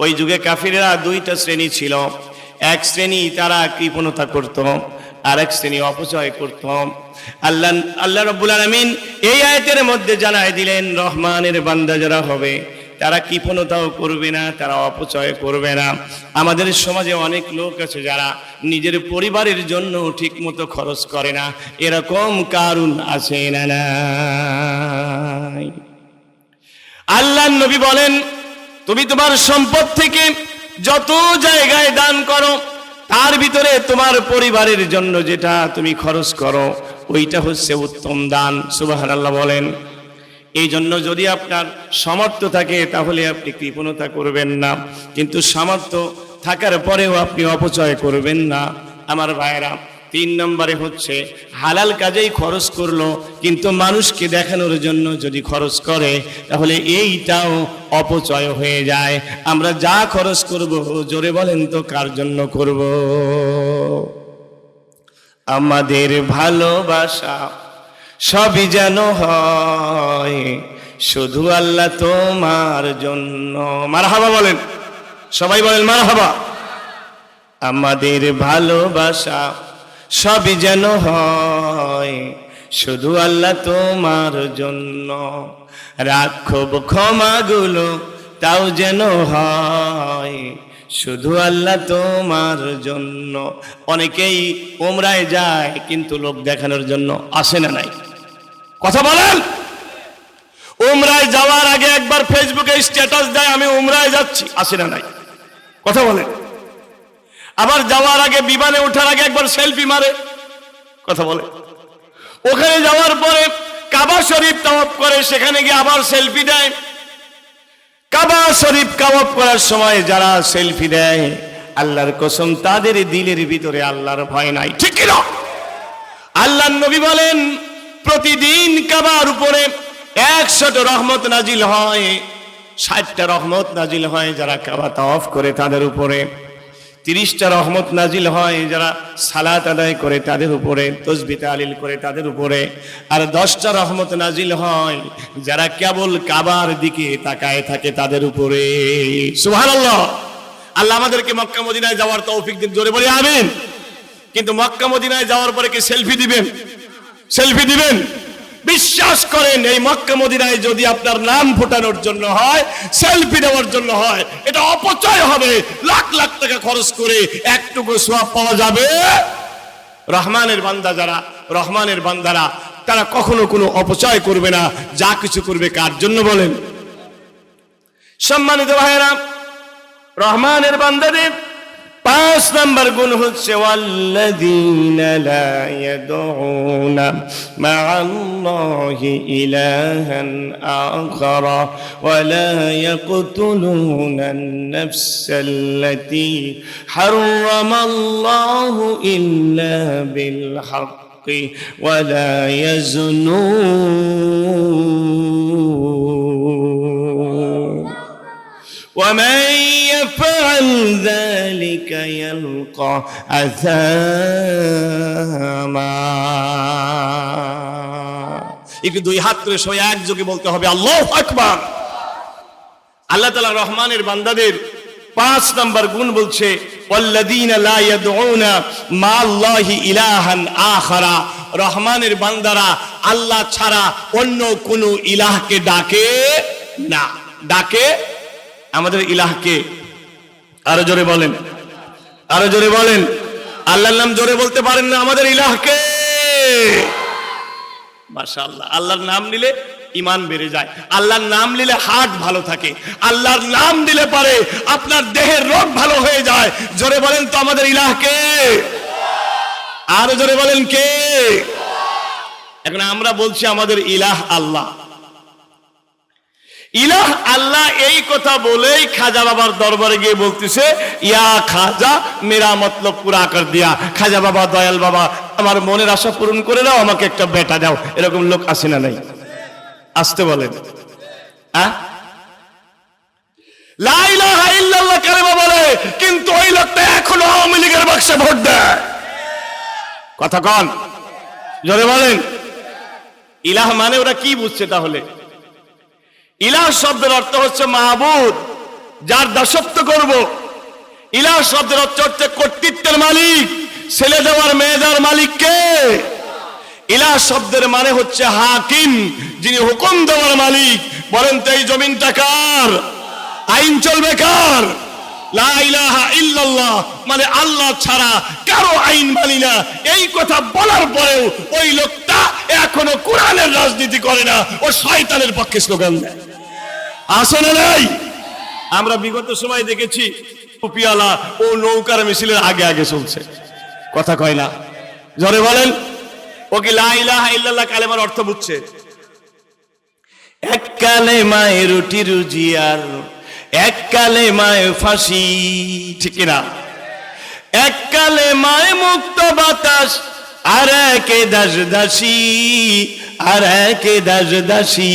ওই যুগে কাফিররা 2টা শ্রেণী ছিল। এক শ্রেণী তারা কৃপণতা করত, আরেক শ্রেণী অপচয় করত। আল্লাহ রাব্বুল আলামিন এই আয়াতের মধ্যে জানায় দিলেন, রহমানের বান্দা যারা হবে তারা কৃপণতাও করবে না, তারা অপচয় করবে না। আমাদের সমাজে অনেক লোক আছে যারা নিজের পরিবারের জন্য ঠিক মতো খরচ করে না, এরকম কারণ আছে না নাই? আল্লাহর নবী বলেন, তুমি তোমার সম্পদ থেকে যত জায়গায় দান করো, তার ভিতরে তোমার পরিবারের জন্য যেটা তুমি খরচ করো ওইটা হচ্ছে উত্তম দান। সুবহানাল্লাহ বলেন। এই জন্য যদি আপনার সামর্থ্য থাকে তাহলে আপনি কৃপণতা করবেন না, কিন্তু সামর্থ্য থাকার পরেও আপনি অপচয় করবেন না। আমার ভাইরা, 3 নম্বরে হচ্ছে হালাল কাজেই খরচ করলো, কিন্তু মানুষকে দেখানোর জন্য যদি খরচ করে তাহলে এইটাও অপচয় হয়ে যায়। আমরা যা খরচ করব, জোরে বলেন তো কার জন্য করব? আমাদের ভালোবাসা সবই যেন হয় শুধু আল্লাহ তোমার জন্য। মারহাবা বলেন, সবাই বলেন মারহাবা। আমাদের ভালোবাসা সবই যেন হয় শুধু আল্লাহ তোমার জন্য। রাখব ক্ষমাগুলো তাও যেন হয় শুধু আল্লাহ তোমার জন্য। অনেকেই উমরায় যায় কিন্তু লোক দেখানোর জন্য আসে না নাই? কথা বলেন। উমরায় যাওয়ার আগে একবার ফেসবুকে স্ট্যাটাস দেয় আমি উমরায় যাচ্ছি, আসে না নাই? কথা বলেন। আবার যাওয়ার আগে, বিমানে ওঠার আগে একবার সেলফি মারে, কথা বলে। ওখানে যাওয়ার পরে কাবা শরীফ তাওয়াফ করে, সেখানে গিয়ে আবার সেলফি দেয়। কাবা শরীফ তাওয়াফ করার সময় যারা সেলফি দেয়, আল্লাহর কসম তাদের দিলের ভিতরে আল্লাহর ভয় নাই, ঠিক কি না? আল্লাহর নবী বলেন, প্রতিদিন কাবার উপরে 100টা রহমত নাজিল হয়, 60টা রহমত নাজিল হয় যারা কাবা তাওয়াফ করে তাদের উপরে, 30টা রহমত নাজিল হয় যারা সালাত আদায় করে তাদের উপরে, তাসবিহ তাহলিল করে তাদের উপরে, আর 10টা রহমত নাজিল হয় যারা কেবল কাবার দিকে তাকায় থাকে তাদের উপরে। সুবহানাল্লাহ। আল্লাহ আমাদেরকে মক্কা মদিনায় যাওয়ার তৌফিক দিন, জোরে বলি আমিন। কিন্তু মক্কা মদিনায় যাওয়ার পরে কি সেলফি দিবেন? সেলফি দিবেন? বিশ্বাস করেন, এই মক্কা মদিনায় যদি আপনার নাম ফোটানোর জন্য হয়, সেলফি দেওয়ার জন্য হয়, এটা অপচয় হবে। লাখ লাখ টাকা খরচ করে একটুকু সওয়াব পাওয়া যাবে? রহমানের বান্দা যারা, রহমানের বান্দারা, তারা কখনো কোনো অপচয় করবে না। যা কিছু করবে কার জন্য বলেন? সম্মানিত ভাইয়েরা, রহমানের বান্দাদের 5 নম্বর গুণ হচ্ছে ওয়াল্লাযীনা লা ইয়াদউনা মা'আল্লাহি ইলাহান আখারা ওয়া লা ইয়াকতুলুনান নাফসাল্লাতী হারামাল্লাহু ইল্লা বিল হাক্কি ওয়া লা ইয়াজনুন ومن يفعل ذلك يلقى أثاما। একটু 2 হাত করে সবাই একযোগে বলতে হবে আল্লাহু আকবার। আল্লাহ তাআলা রহমানের বান্দাদের 5 নম্বর গুণ বলছে ওয়াল্লাযীনা লা ইয়াদউনা মা'আল্লাহি ইলাহান আখারা। রহমানের বান্দারা আল্লাহ ছাড়া অন্য কোনো ইলাহকে ডাকে না। ডাকে আমাদের ইলাহকে। আরো জোরে বলেন, আরো জোরে বলেন। আল্লাহর নাম জোরে বলতে পারেন না, আমাদের ইলাহকে। মাশাআল্লাহ। আল্লাহর নাম নিলে ঈমান বেড়ে যায়, আল্লাহর নাম নিলে হার্ট ভালো থাকে, আল্লাহর নাম দিলে পারে আপনার দেহের রোগ ভালো হয়ে যায়। জোরে বলেন তো আমাদের ইলাহকে। আরো জোরে বলেন কে? এখন আমরা বলছি আমাদের ইলাহ আল্লাহ। ইলাহ আল্লাহ এই কথা বলেই খাজা বাবার দরবারে গিয়ে বলতেছে, ইয়া খাজা মেরা মতলব পুরা কর দিয়া। খাজা বাবা, দয়াল বাবা, আমার মনের আশা পূরণ করে দাও, আমাকে একটা বেটা দাও। এরকম লোক আছে না নাই? আসতে বলেন। লা ইলাহা ইল্লাল্লাহ কালেমা বলে, কিন্তু ওই লোকটা এখনো আওয়ামী লীগের বাক্সে ভোট দেয়। কথা কন, জোরে বলেন। ইলাহ মানে ওরা কি বুঝছে তাহলে? ইলাহ শব্দের অর্থ হচ্ছে মাহবুদ, যার দাসত্ব করব। ইলাহ শব্দের অর্থ হচ্ছে কর্তৃত্বের মালিক, ছেলে দেওয়ার মেয়ে দেওয়ার মালিক কে? ইলাহ শব্দের মানে হচ্ছে হাকিম, যিনি হুকুম দেওয়ার মালিক। বলেন তো এই জমিনটা কার? আইন চলবে কার? লা ইলাহা ইল্লাল্লাহ মানে আল্লাহ ছাড়া কারো আইন মানি না। এই কথা বলার পরেও ওই লোকটা এখনো কোরআনের রাজনীতি করে না, ও শয়তানের পক্ষে স্লোগান দেয়। আসলে নাই? আমরা বিগত সময় দেখেছি টুপিওয়ালা ও নৌকার মিছিলের আগে আগে চলছে, কথা কয় না, জোরে বলেন। ও কি লা ইলাহা ইল্লাল্লাহ কালেমার অর্থ বুঝছে? এক কালেমায় রুটি রুজি আর এক কালেমায় ফাঁসি, ঠিক না? এক কালেমায় মুক্ত বাতাস আর একে দাস দাসী, আর একে দাস দাসী,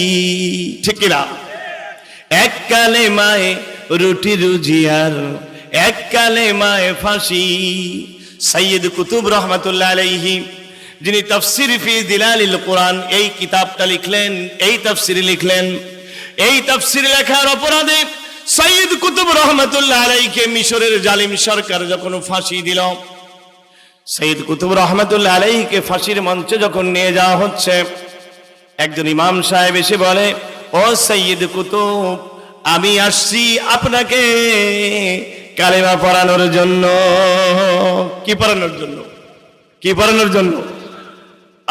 ঠিক না? এক কালেমায় রুটি রুজি আর এক কালেমায় ফাঁসি। সৈয়দ কুতুব রহমাতুল্লাহ আলাইহি, যিনি তাফসীর ফি দিলালিল কোরআন এই কিতাবটা লিখলেন, এই তাফসীর লিখলেন, এই তাফসীর লেখার অপরাধে সৈয়দ কুতুব রহমাতুল্লাহ আলাইহিকে মিশরের জালিম সরকার যখন ফাঁসি দিল, সৈয়দ কুতুব রহমাতুল্লাহ আলাইহিকে ফাঁসির মঞ্চে যখন নিয়ে যাওয়া হচ্ছে, একজন ইমাম সাহেব এসে বলে, ও সৈয়দ কুতুব, আমি আসছি আপনাকে কালেমা পড়ানোর জন্য। কি পড়ানোর জন্য? কি পড়ানোর জন্য?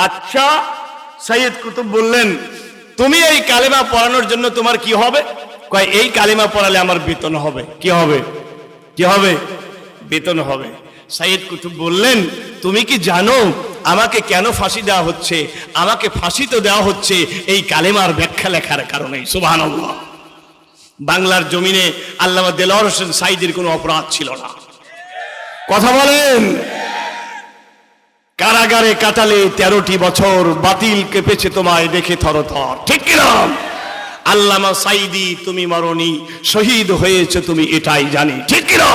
আচ্ছা, সৈয়দ কুতুব বললেন, তুমি এই কালেমা পড়ানোর জন্য তোমার কি হবে? কয়, এই কালেমা পড়ালে আমার বেতন হবে। কি হবে? কি হবে? বেতন হবে। সৈয়দ কুতুব বললেন, তুমি কি জানো আমাকে কেন ফাঁসি দেওয়া হচ্ছে? আমাকে ফাঁসি তো দেওয়া হচ্ছে এই কালেমার ব্যাখ্যা লেখার কারণে। সুবহানাল্লাহ। বাংলার জমিনে আল্লামা দেলোয়ার হোসেন সাঈদীর কোনো অপরাধ ছিল না, কথা বলেন। কারাগারে কাটালে 13টি বছর, বাতিল কেঁপেছে তোমায় দেখে থরথর, ঠিক কিনা? আল্লামা সাঈদী তুমি মরনি, শহীদ হয়েছে তুমি এটাই জানি, ঠিক কিনা?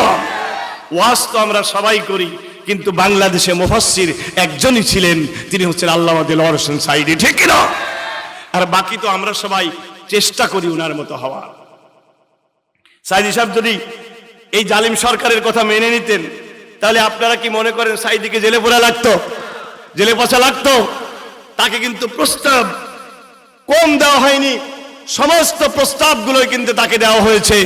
ওয়াজ তো আমরা সবাই করি, কিন্তু বাংলাদেশে মুফাসসির একজনই ছিলেন, তিনি হচ্ছেন আল্লামা দেলোয়ার হোসেন সাঈদী, ঠিক কিনা? আর বাকি তো আমরা সবাই চেষ্টা করি উনার মতো হওয়ার। সাঈদী সাহেব যদি এই জালিম সরকারের কথা মেনে নিতেন, তাহলে আপনারা কি মনে করেন সাঈদীকে জেলে পোড়া লাগতো? জেলে পচা লাগতো? তাকে কিন্তু প্রস্তাব কম দেওয়া হয়নি, সমস্ত প্রস্তাবগুলোই কিন্তু তাকে দেওয়া হয়েছে।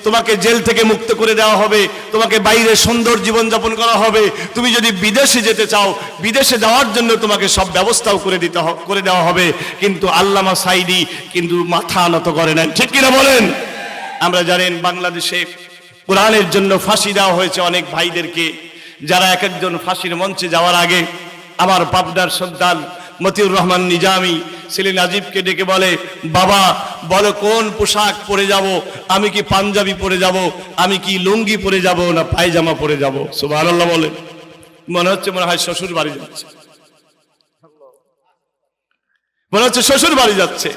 তোমাকে জেল থেকে মুক্ত করে দেওয়া হবে, তোমাকে বাইরে সুন্দর জীবন যাপন করা হবে, তুমি যদি বিদেশে যেতে চাও বিদেশে যাওয়ার জন্য তোমাকে সব ব্যবস্থাও করে দেওয়া হবে। কিন্তু আল্লামা সাঈদী কিন্তু মাথা নত করে নেন, ঠিক কিনা বলেন? আমরা জানেন বাংলাদেশে কোরআনের জন্য ফাঁসি দেওয়া হয়েছে অনেক ভাইদেরকে, যারা এক একজন ফাঁসির মঞ্চে যাওয়ার আগে আমার পাবনার সন্তান মতিউর রহমান নিজামী সেলিম আজিবকে ডেকে বলে, বাবা বলো কোন পোশাক পরে যাব? আমি কি পাঞ্জাবি পরে যাব, আমি কি লুঙ্গি পরে যাব, না পায়জামা পরে যাব? সুবহানাল্লাহ বলেন। মনে হয় শ্বশুর বাড়ি যাচ্ছে, মনে হচ্ছে শ্বশুর বাড়ি যাচ্ছে।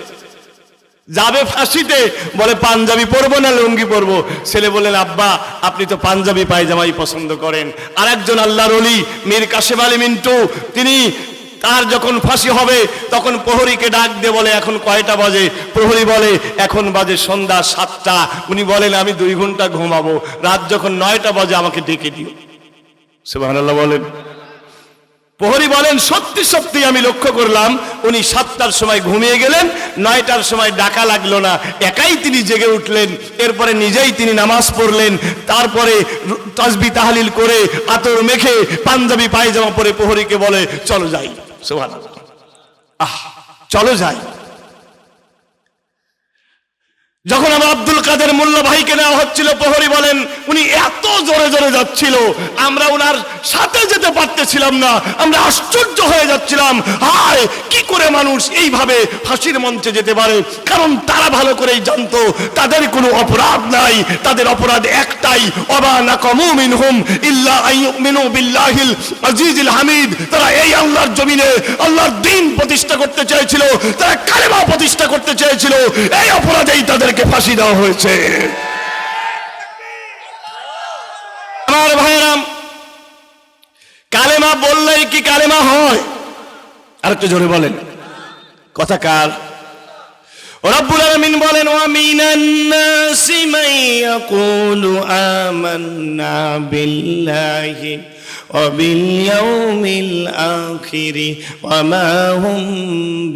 যাবে ফাঁসিতে, বলে পাঞ্জাবি পরবো না লুঙ্গি পরবো? ছেলে বললেন, আব্বা আপনি তো পাঞ্জাবি পায়জামাই পছন্দ করেন। আর একজন আল্লাহর ওলি মীর কাশেম আলী মিন্টু, তিনি তার যখন ফাঁসি হবে তখন প্রহরীকে ডাক দিয়ে বলে, এখন কয়টা বাজে? প্রহরী বলে, এখন বাজে সন্ধ্যা 7টা। উনি বলেন, আমি 2 ঘন্টা ঘুমাবো, রাত যখন 9টা বাজে আমাকে ডেকে দিও। সুবহানাল্লাহ বলেন। প্রহরী বলেন, সত্যি সত্যি আমি লক্ষ্য করলাম উনি 7টার সময় ঘুমিয়ে গেলেন, 9টার সময় ডাকা লাগলো না, একাই তিনি জেগে উঠলেন। এরপরে নিজেই তিনি নামাজ পড়লেন, তারপরে তাসবিহ তাহলিল করে আতর মেখে পাঞ্জাবি পায়জামা পরে প্রহরীকে বলে, চলো যাই। সুবহানাল্লাহ, চলো যাই। যখন আমার আব্দুল কাদের মোল্লা ভাইকে নেওয়া হচ্ছিল, প্রহরী বলেন উনি এত জোরে জোরে যাচ্ছিল, আমরা ওনার সাথে যেতে পারতেছিলাম না, আমরা আশ্চর্য হয়ে যাচ্ছিলাম, হায় কি করে মানুষ এইভাবে ফাঁসির মঞ্চে যেতে পারে? কারণ তারা ভালো করেই জানতো তাদের কোনো অপরাধ নাই, তাদের অপরাধ একটাই, ওয়া নাকামু মিনহুম ইল্লা আইয়ুমিনু বিল্লাহিল আজিজিল হামিদ। তারা এই আল্লাহর জমিনে আল্লাহর দ্বীন প্রতিষ্ঠা করতে চেয়েছিল, তারা কালেমা প্রতিষ্ঠা করতে চেয়েছিল, এই অপরাধেই তাদের ফাঁসি দেওয়া হয়েছে। আমার ভাইরাম, কালেমা বললেই কি কালেমা হয়? আর একটু জোরে বলেন, কথা কার? রব্বুল আলামিন বলেন, ওয়া মিনান নাসি মান ইয়াকুলু আমান্না বিল্লাহি وباليوم الآخر وما هم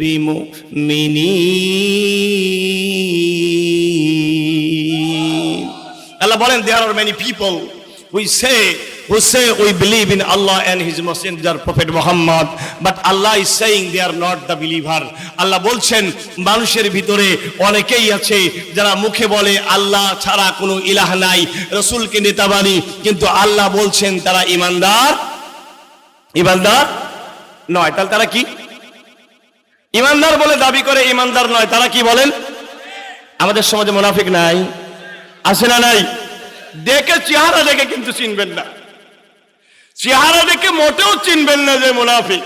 بمؤمنين. Allah বলেন, there are many people who say we believe in Allah and His Messenger Prophet Muhammad, but Allah is saying they are not the believer. আল্লাহ বলছেন মানুষের ভিতরে অনেকেই আছে যারা মুখে বলে আল্লাহ ছাড়া কোনো ইলাহ নাই, রাসূলকে নেতা মানি, কিন্তু আল্লাহ বলছেন তারা ইমানদার নয়। তাহলে তারা কি? ইমানদার বলে দাবি করে, ইমানদার নয়। তারা কি বলেন? আমাদের সমাজে মুনাফিক নাই, আছে না নাই? দেখে চেহারা দেখে কিন্তু চিনবেন না, চেহারা দেখে মোটেও চিনবেন না যে মুনাফিক।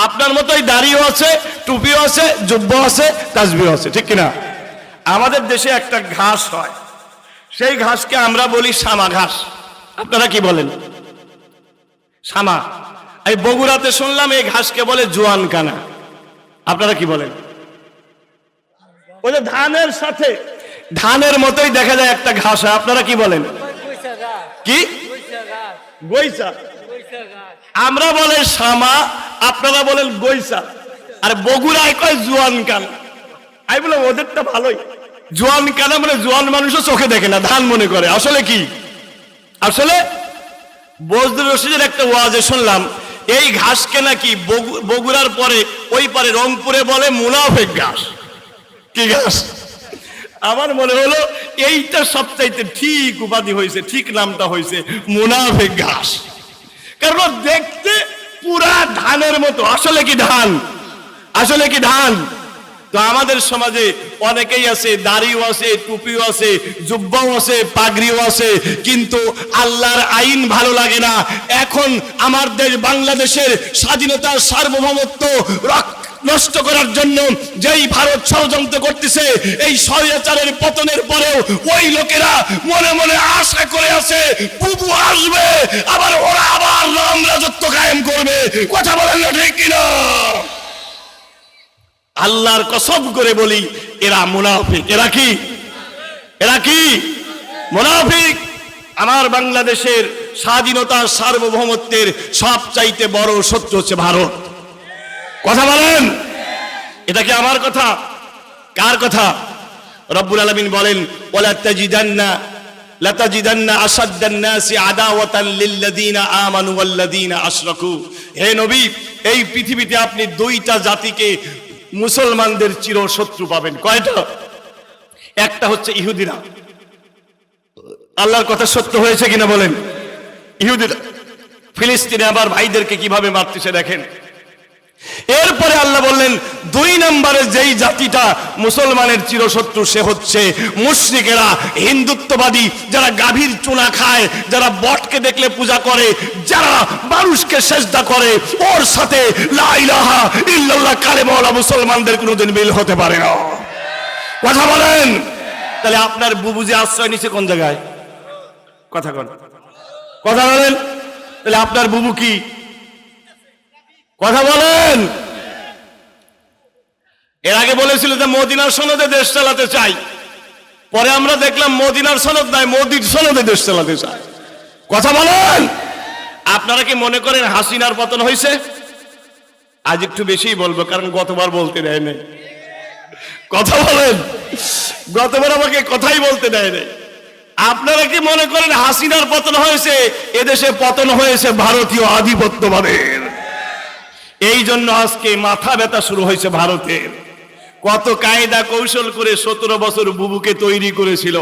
আপনার মতোই দাড়িও আছে, টুপিও আছে, জুব্বা আছে, তাসবিহ আছে, ঠিক কিনা? আমাদের দেশে একটা ঘাস হয়, সেই ঘাসকে আমরা বলি শামা ঘাস। আপনারা কি বলেন? শামা। এই বগুড়াতে শুনলাম এই ঘাসকে বলে জোয়ান কানা। আপনারা কি বলেন? ওই যে ধানের সাথে ধানের মতোই দেখা যায় একটা ঘাস হয়, আপনারা কি বলেন? কি? গৈসা। আমরা বলে শামা, আপনারা বলেন গৈসা। আর বগুড়ায় কয় জোয়ান কানা। আমি বললাম ওদেরটা ভালোই, জোয়ান কানা মানে জোয়ান মানুষও চোখে দেখে না, ধান মনে করে। আসলে কি? আসলে বজলুর রশিদের একটা ওয়াজে শুনলাম এই ঘাসকে নাকি বগুড়ার পরে ওই পারে রংপুরে বলে মুনাফিক ঘাস। কি ঘাস? আমার মনে হলো এইটা সবচাইতে ঠিক উপাধি হয়েছে, ঠিক নামটা হয়েছে মুনাফিক ঘাস। কারণ দেখতে পুরা ধানের মতো। আসলে কি ধান? আসলে কি ধান? তো আমাদের সমাজে অনেকেই আছে, দাড়িও আছে, টুপিও আছে, জুব্বাও আছে, পাগড়িও আছে, কিন্তু আল্লাহর আইন ভালো লাগে না। এখন আমার দেশ বাংলাদেশের স্বাধীনতার সার্বভৌমত্ব নষ্ট করার জন্য যেই ভারত ষড়যন্ত্র করতেছে, এই স্বৈরাচারের পতনের পরেও ওই লোকেরা মনে মনে আশা করে আছে বুবু আসবে, আবার ওরা আবার রাম রাজত্ব কায়েম করবে। কথা বলেন না ঠিক কিনা? আল্লাহর কসম করে বলি এরা মুনাফিক। এরা কি? এরা কি মুনাফিক? আমার বাংলাদেশের স্বাধীনতার সার্বভৌমত্বের সবচাইতে বড় শত্রু হচ্ছে ভারত। কথা বলেন, এটা কি আমার কথা? কার কথা? রব্বুল আলামিন বলেন ওয়ালা লাতাজিদান্না আশাদ্দান নাসি আদাওয়াতান লিল্লাযিনা আমানু ওয়াল্লাযিনা আশরাকু। হে নবী, এই পৃথিবীতে আপনি দুইটা জাতিকে মুসলমানদের চির শত্রু পাবেন। কয়টা? একটা হচ্ছে ইহুদিরা। আল্লাহর কথা সত্য হয়েছে কিনা বলেন? ইহুদিরা ফিলিস্তিনে আবার ভাইদেরকে কিভাবে মারতেছে দেখেন। এরপরে আল্লাহ বললেন দুই নম্বরে যেই জাতিটা মুসলমানের চিরশত্রু সে হচ্ছে মুশরিকেরা, হিন্দুত্ববাদী, যারা গাভীর চুনা খায়, যারা বটকে দেখলে পূজা করে, যারা মানুষকে সেজদা করে, ওর সাথে লা ইলাহা ইল্লাল্লাহ কালেমাওয়ালা মুসলমানদের কোনোদিন মিল হতে পারে না। কথা বলেন। তাহলে আপনার বুবু যে আশ্রয় নিছে কোন জায়গায়? কথা বলেন। তাহলে আপনার বুবু কি? কথা বলেন। এর আগে বলেছিল যে মদিনার সনদে দেশ চালাতে চাই, পরে আমরা দেখলাম মদিনার সনদ নাই, মোদির সনদে দেশ চালাতে চাই। কথা বলেন। আপনারা কি মনে করেন হাসিনার পতন হয়েছে? আজ একটু বেশিই বলবো, কারণ গতবার বলতে দেয় নাই। কথা বলেন। গতবার আমাকে কথাই বলতে দেয় নাই। আপনারা কি মনে করেন হাসিনার পতন হয়েছে? এদেশে পতন হয়েছে ভারতীয় আধিপত্যবাদের। এই জন্য আজকে মাথা ব্যথা শুরু হয়েছে ভারতের। কত কায়দা কৌশল করে 17 বছর বুবুকে তৈরি করেছিল,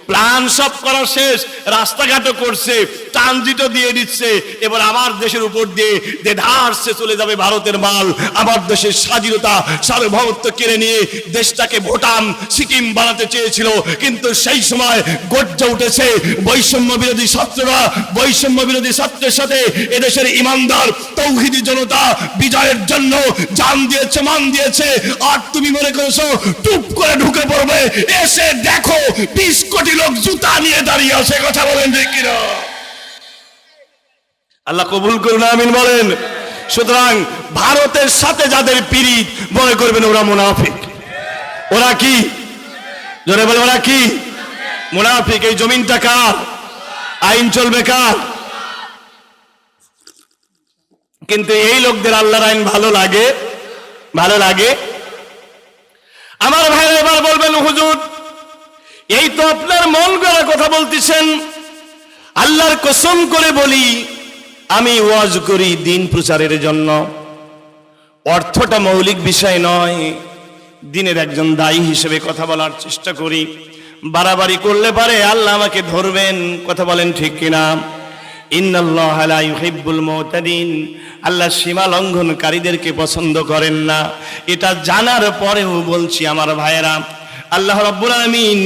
প্ল্যান সব করা শেষ, রাস্তাঘাটও করছে, ট্রানজিটও দিয়ে দিচ্ছে। এবার আমার দেশের উপর দিয়ে দেধারসে চলে যাবে ভারতের মাল। আমার দেশের স্বাধীনতা সার্বভৌমত্ব কেড়ে নিয়ে দেশটাকে ভুটান সিকিম বানাতে চেয়েছিল, কিন্তু সেই সময় গর্জে উঠেছে বৈষম্য বিরোধী ছাত্ররা। বৈষম্য বিরোধী ছাত্রের সাথে এদেশের ইমানদার তৌহিদি জনতা বিজয়ের জন্য জান দিয়েছে, মান দিয়েছে। আর তুমি মনে করেছো টুপ করে ঢুকে পড়বে? এসে দেখো 20 কোটি লোক জুতা নিয়ে দাঁড়িয়ে আছে। কথা বলেন ঠিক কিনা? আল্লাহ কবুল করুন, আমিন বলেন। সুতরাং ভারতের সাথে যাদের পীড়িত, মনে করবেন ওরা মুনাফিক। ওরা কি? জোরে বলে, ওরা কি? মুনাফিক। এই জমিনটা কার? আইন চলবে কার? কিন্তু এই লোকদের আল্লাহর আইন ভালো লাগে, ভালো লাগে। আমার ভাই এবার বলবেন, হুজুর এই তো আপনার মন গড়া কথা বলতেছেন। আল্লাহর কসম করে বলি, আমি ওয়াজ করি দিন প্রচারের জন্য, অর্থটা মৌলিক বিষয় নয়। দিনের একজন দায়ী হিসেবে কথা বলার চেষ্টা করি। বাড়াবাড়ি করলে পারে আল্লাহ আমাকে ধরবেন। কথা বলেন ঠিক কিনা? ইন্নাল্লাহা লা ইউহিব্বুল মুতাদিন, আল্লাহ সীমা লঙ্ঘনকারীদেরকে পছন্দ করেন না। এটা জানার পরেও বলছি আমার ভাইয়েরা, আল্লাহ রাব্বুল আলামিন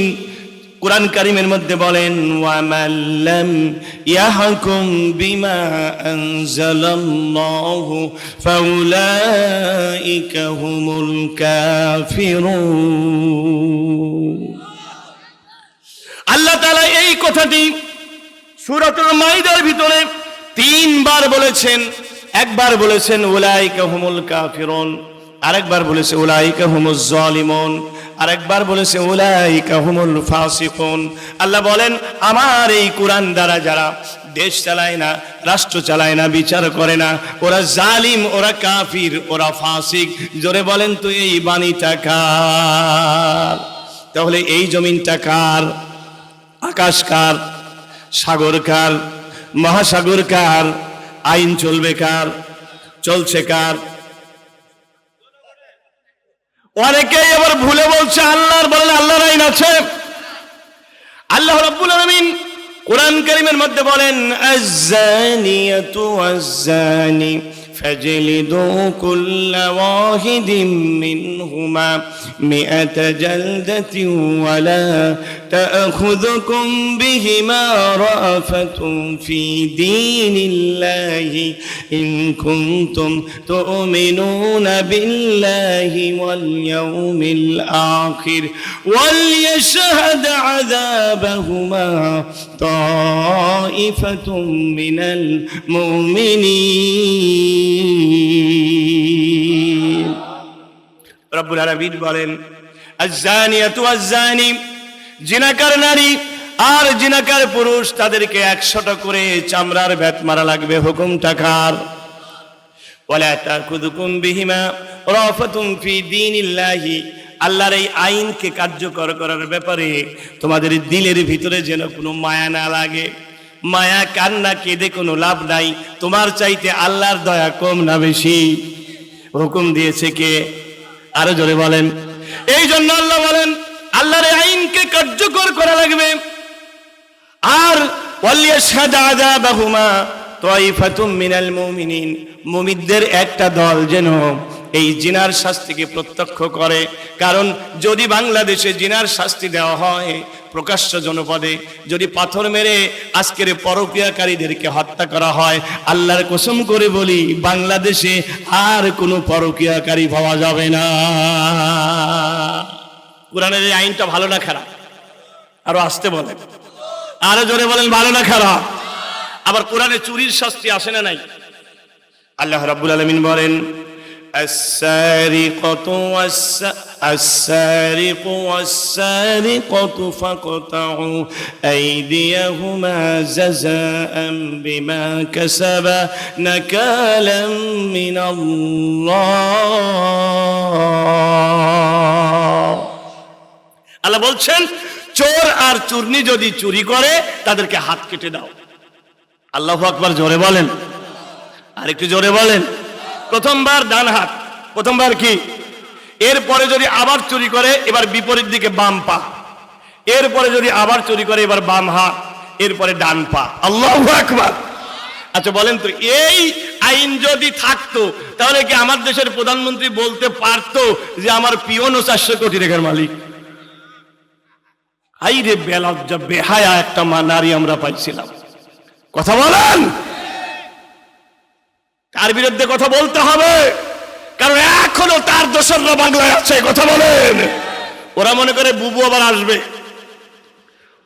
কুরআন কারীমের মধ্যে বলেন, ওয়া মাল্লাম ইয়াহকুম বিমা আনজালাল্লাহু ফাউলাইকা হুমুল কাফিরুন। আল্লাহ তাআলা এই কথাটি সূরাতুল মাইদার ভিতরে 3 বার বলেছেন। একবার বলেছেন উলাইকা হুমুল কাফিরুন, আরেকবার বলেছে উলাইকা হুমুজ জালিমুন, আরেকবার বলেছে উলাইকা হুমুল ফাসিকুন। আল্লাহ বলেন, আমার এই কোরআন দ্বারা যারা দেশ চালায় না, রাষ্ট্র চালায় না, বিচার করে না, ওরা জালিম, ওরা কাফির, ওরা ফাসিক। জোরে বলেন তো এই বাণীটা কার? তাহলে এই জমিনটা কার? আকাশ কার? সাগর কার? মহাসাগর কার? আইন চলবে কার? চলছে কার? অনেকেই আবার ভুলে বলছে আল্লাহর। বলেন আল্লাহর আইন আছে? আল্লাহ রাব্বুল আলামিন কোরআন কারীমের মধ্যে বলেন, আয-যানিয়াতু ওয়াজ-যানি ফাজলিদু কুল্লা ওয়াহিদিম মিনহুমা মিআতা জালদাতিন ওয়া লা তা'খুযুকুম বিহিমা রা'ফাতুন ফি দীনিল্লাহি ইন কুনতুম তু'মিনুনা বিল্লাহি ওয়াল ইয়াউমিল আখির ওয়ালইয়াশহাদ আযাবাহুমা তা'iফাতুম মিনাল মুমিনিন। রব্বুল আলামিন বলেন, আয-যানিয়াতু ওয়াজ-যানি, জিনাকার নারী আর জিনাকার পুরুষ, তাদেরকে 100টা করে চামড়ার বেত মারা লাগবে। হুকুমটা কার? ওয়ালা তাকুযুকুম বিহিমা রাফাতুন ফি দীনিল্লাহি, আল্লাহর এই আইনকে কার্যকর করার ব্যাপারে তোমাদের দিলের ভিতরে যেন কোনো মায়া না লাগে। মায়া কান্না কেঁদে কোনো লাভ নাই। তোমার চাইতে আল্লাহর দয়া কম না বেশি? হুকুম দিয়েছে কে? আরো জোরে বলেন। এই জন্য আল্লাহ বলেন, আল্লাহর আইনকে কার্যকর করা লাগবে। আর ওয়ালিয়াশহাদ আযাবাহুমা তাইফাতুম মিনাল মুমিনিন, মুমিনদের একটা দল যেন এই জিনার শাস্তিকে প্রত্যক্ষ করে। কারণ যদি বাংলাদেশে জিনার শাস্তি দেওয়া হয় প্রকাশ্য জনপদে, যদি পাথর মেরে আজকের পরকীয়াকারীদেরকে হত্যা করা হয়, আল্লাহর কসম করে বলি বাংলাদেশে আর কোনো পরকীয়াকারী পাওয়া যাবে না। কোরআনের এই আইনটা ভালো না খারাপ? আরো আসতে বলেন, আরো জোরে বলেন, ভালো না খারাপ? আবার কোরআনে চুরির শাস্তি আসে না নাই? আল্লাহ রাব্বুল আলামিন বলেন, السارقة والسارقة فاقطعوا أيديهما جزاء بما كسبا نكالا من الله। আল্লাহ বলছেন, চোর আর চুরনি যদি চুরি করে তাদেরকে হাত কেটে দাও। আল্লাহু আকবার, জোরে বলেন, আর একটু জোরে বলেন। প্রথমবার ডান হাত, প্রথমবার কি? এরপরে যদি আবার চুরি করে এবার বিপরীত দিকে বাম পা, এরপরে যদি আবার চুরি করে এবার বাম হাত, এরপরে ডান পা। আল্লাহু আকবার। আচ্ছা বলেন তো, এই আইন যদি থাকতো তাহলে কি আমার দেশের প্রধানমন্ত্রী বলতে পারতো যে আমার পিয়নও 400 কোটি টাকার মালিক? আইরে বেলজ্জা বেহায়া একটা নারী আমরা পাইছিলাম। কথা বলেন, তার বিরুদ্ধে কথা বলতে হবে, কারণ এখনো তার দোসররা বাংলায় আছে। কথা বলেন। ওরা মনে করে বুবু আবার আসবে।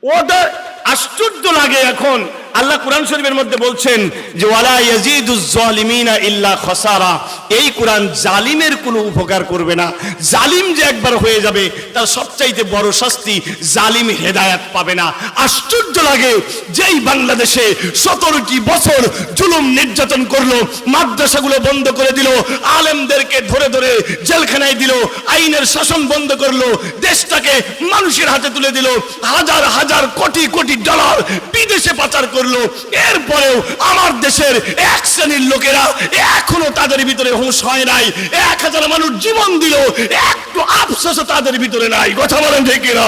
ওদের আশ্চর্য লাগে এখন আল্লাহ কোরআন শরীফের মধ্যে বলছেন যে ওয়ালা ইয়াজিদুজ জালিমিনা ইল্লা খাসারা, এই কোরআন জালিমের কোনো উপকার করবে না। জালিম যে একবার হয়ে যাবে তার সবচাইতে বড় শাস্তি, জালিম হেদায়েত পাবে না। আশ্চর্য লাগে, যেই বাংলাদেশে 17টি বছর জুলুম নির্যাতন করলো, মাদ্রাসাগুলো বন্ধ করে দিল, আলেমদেরকে ধরে ধরে জেলখানায় দিল, আইনের শাসন বন্ধ করলো, দেশটাকে মানুষের হাতে তুলে দিল, হাজার হাজার কোটি কোটি ডলার বিদেশে পাচার করলো, এরপরেও আমার দেশের এক শ্রেণীর লোকেরা এখনো তাদের ভিতরে হুঁশ হয় নাই। 1000 মানুষ জীবন দিল, একটু আফসোস তাদের ভিতরে নাই। কথা বলেন ঠিক কিনা?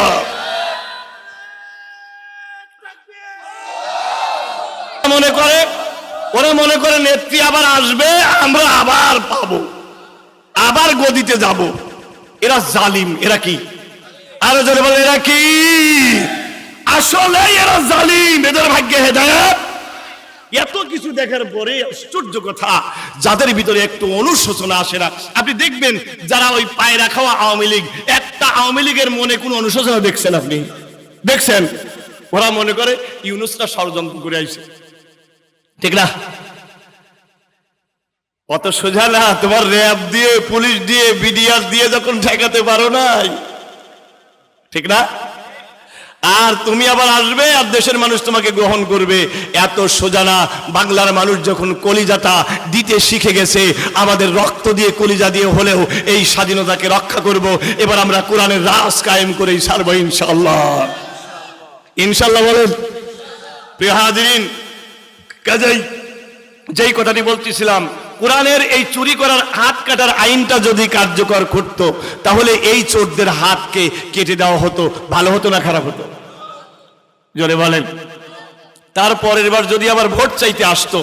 ওরা মনে করে নেত্রী আবার আসবে, আমরা আবার পাবো, আবার গদিতে যাব। এরা জালিম। এরা কি? আরো জোরে বলে, এরা কি? আসলে এরা জালিম, এদের ভাগ্যে হেদায়েত। এত কিছু দেখার পরে আশ্চর্য কথা, যাদের ভিতরে একটু অনুশোচনা আসে না। আপনি দেখবেন যারা ওই পায়রা খাওয়া আওয়ামী লীগ, একটা আওয়ামী লীগের মনে কোনো অনুশোচনা দেখছেন? আপনি দেখছেন? ওরা মনে করে ইউনূসরা ষড়যন্ত্র করে আইছে, ঠিক না? অত সোজা না। তোমার র্যাব দিয়ে, পুলিশ দিয়ে, বিডিআর দিয়ে যখন ঠেকাতে পারো নাই, ঠিক না? আর তুমি আবার আসবে আর দেশের মানুষ তোমাকে গ্রহণ করবে, এত সোজা না। বাংলার মানুষ যখন কলিজাটা দিতে শিখে গেছে, আমাদের রক্ত দিয়ে কলিজা দিয়ে হলেও এই স্বাধীনতাকে রক্ষা করব। এবার আমরা কোরআনের রাজ কায়েম করেই ছাড়বো ইনশাআল্লাহ। ইনশাআল্লাহ বলেন। প্রিয় হাজিরিন, কাজেই যেই কথাটি বলতেছিলাম, কোরআনের এই চুরি করার হাত কাটার আইনটা যদি কার্যকর করত, তাহলে এই চোরদের হাতকে কেটে দেওয়া হতো। ভালো হতো না খারাপ হতো? জোরে বলেন। তারপরের বার যদি আবার ভোট চাইতে আসতো,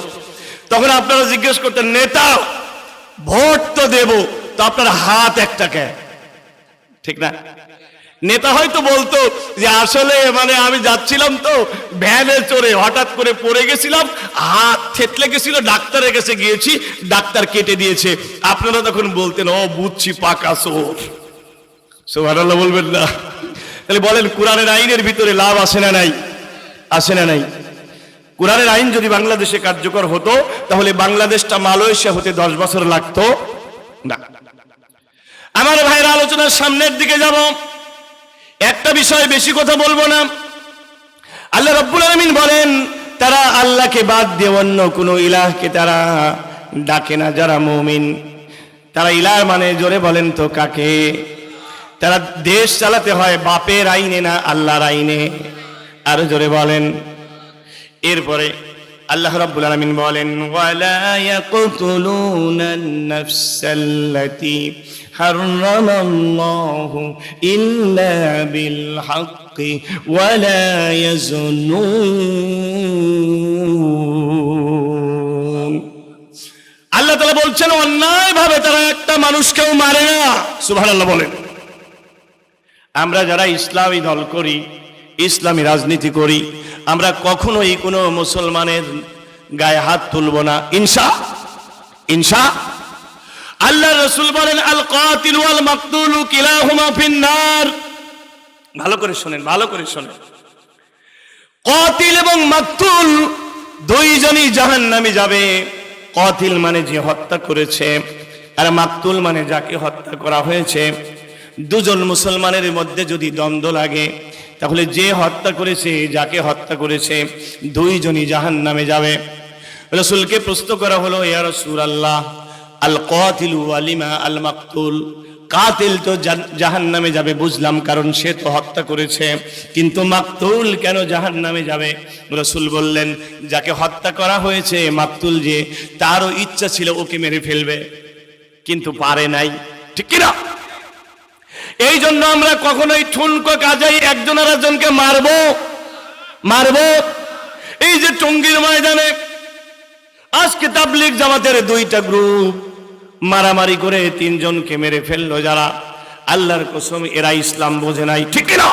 তখন আপনারা জিজ্ঞেস করতেন, নেতা ভোট তো দেব, তো আপনার হাত একটা কে? ঠিক না? নেতা হয়তো বলতো যে আসলে আমি যাচ্ছিলাম তো ভ্যানে চড়ে, হঠাৎ করে পড়ে গেছিলাম, হাত থেতলে গেছিল, ডাক্তারের কাছে গিয়েছি, ডাক্তার কেটে দিয়েছে। আপনারা তখন বলতেন, ও বুঝছি, পাকা চোর। সুবহানাল্লাহ বলবেন না? তাহলে বলেন, কোরআনের আইনের ভিতরে লাভ আসে না নাই? আসে না নাই? কোরআনের আইন যদি বাংলাদেশে কার্যকর হতো, তাহলে বাংলাদেশটা মালয়েশিয়া হতে 10 বছর লাগতো না। আমার ভাইরা, আলোচনার সামনের দিকে যাব। একটা বিষয় বেশি কথা বলবো না। আল্লাহ রাব্বুল আলামিন বলেন, তারা আল্লাহকে বাদ দিয়ে অন্য কোনো ইলাহকে তারা ডাকে না যারা মুমিন। তারা ইলাহ মানে, জোরে বলেন তো কাকে? তারা দেশ চালাতে হয় বাপের আইনে না আল্লাহর আইনে। আর জোরে বলেন। এরপরে আল্লাহ রাব্বুল আলামিন বলেন, ওয়ালা ইয়াকতুলুনান নাফসাল্লাতী হারামাল্লাহু ইল্লা বিল হাক্কি ওয়ালা ইয়াজনুন। আল্লাহ তাআলা বলছেন, অন্যায়ভাবে তারা একটা মানুষকেও মারে না। সুবহানাল্লাহ বলেন। আমরা যারা ইসলামী দল করি, ইসলামী রাজনীতি করি, আমরা কখনোই কোনো মুসলমানের গায়ে হাত তুলব না, ইনশা। আল্লাহ রাসূল বলেন, আল কাতিল ওয়াল মাকতুলু কিলাহুমা ফিন্নার। ভালো করে শুনেন, ভালো করে শুনেন। কাতিল এবং মাকতুল দুইজনই জাহান্নামে যাবে। কাতিল মানে যে হত্যা করেছে, আর মাকতুল মানে যাকে হত্যা করা হয়েছে। দুজন মুসলমানের মধ্যে যদি দ্বন্দ্ব লাগে, তাহলে যে হত্যা করেছে, যাকে হত্যা করেছে, দুইজনই জাহান্নামে যাবে। রাসূলকে প্রশ্ন করা হলো, ইয়া রাসূলুল্লাহ, আল কাতিলু ওয়ালিমা আল মাকতুল? কাতিল তো জাহান্নামে যাবে বুঝলাম, কারণ সে তো হত্যা করেছে, কিন্তু মাকতুল কেন জাহান্নামে যাবে? রাসূল বললেন, যাকে হত্যা করা হয়েছে, মাকতুল যে, তারও ইচ্ছা ছিল ওকে মেরে ফেলবে, কিন্তু পারে নাই, ঠিক কি না? এই জন্য আমরা কখনোই ঠুনকো কাজেই একজন আর একজনকে মারবো। এই যে টঙ্গীর ময়দানে আজকে তাবলীগ জামাতের 2টা গ্রুপ মারামারি করে 3 জনকে মেরে ফেললো, যারা আল্লাহর কসম এরা ইসলাম বোঝে নাই, ঠিক না?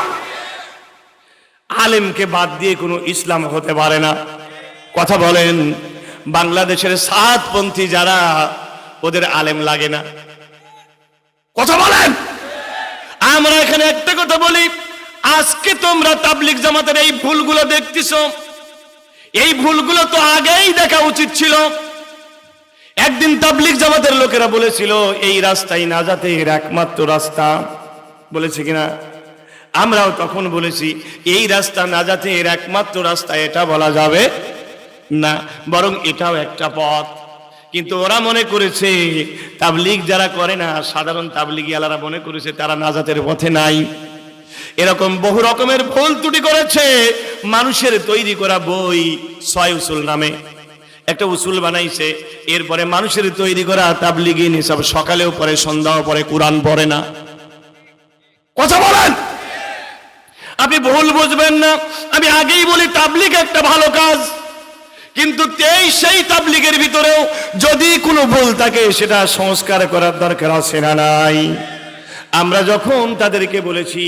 আলেমকে বাদ দিয়ে কোনো ইসলাম হতে পারে না। কথা বলেন। বাংলাদেশের সাতপন্থী যারা, ওদের আলেম লাগে না। কথা বলেন। আমরা এখানে একটা কথা বলি, আজকে তোমরা তাবলীগ জামাতের এই ভুলগুলো দেখতেছো, এই ভুলগুলো তো আগেই দেখা উচিত ছিল। একদিন তাবলীগ জামাতের লোকেরা বলেছিল এই রাস্তাই নাজাতের একমাত্র রাস্তা, বলেছে কিনা? আমরাও তখন বলেছি এই রাস্তা নাজাতের একমাত্র রাস্তা, এটা বলা যাবে না, বরং এটাও একটা পথ। কিন্তু ওরা মনে করেছে, তাবলীগ যারা করে না, সাধারণ তাবলীগীয়ালারা মনে করেছে তারা নাজাতের পথে নাই। এরকম বহু রকমের ভুল ত্রুটি করেছে। মানুষের তৈরি করা বই 6 উসুল নামে একটা উসুল বানাইছে, এরপরে মানুষের তৈরি করা তাবলীগী নিসাব সকালেও পড়ে সন্ধ্যাও পড়ে, কোরআন পড়ে না। কথা বলেন, আপনি ভুল বুঝবেন না। আমি আগেই বলি তাবলীগ একটা ভালো কাজ, কিন্তু সেই তাবলীগের ভিতরেও যদি কোনো ভুল থাকে সেটা সংস্কার করার দরকার আছে না নাই? আমরা যখন তাদেরকে বলেছি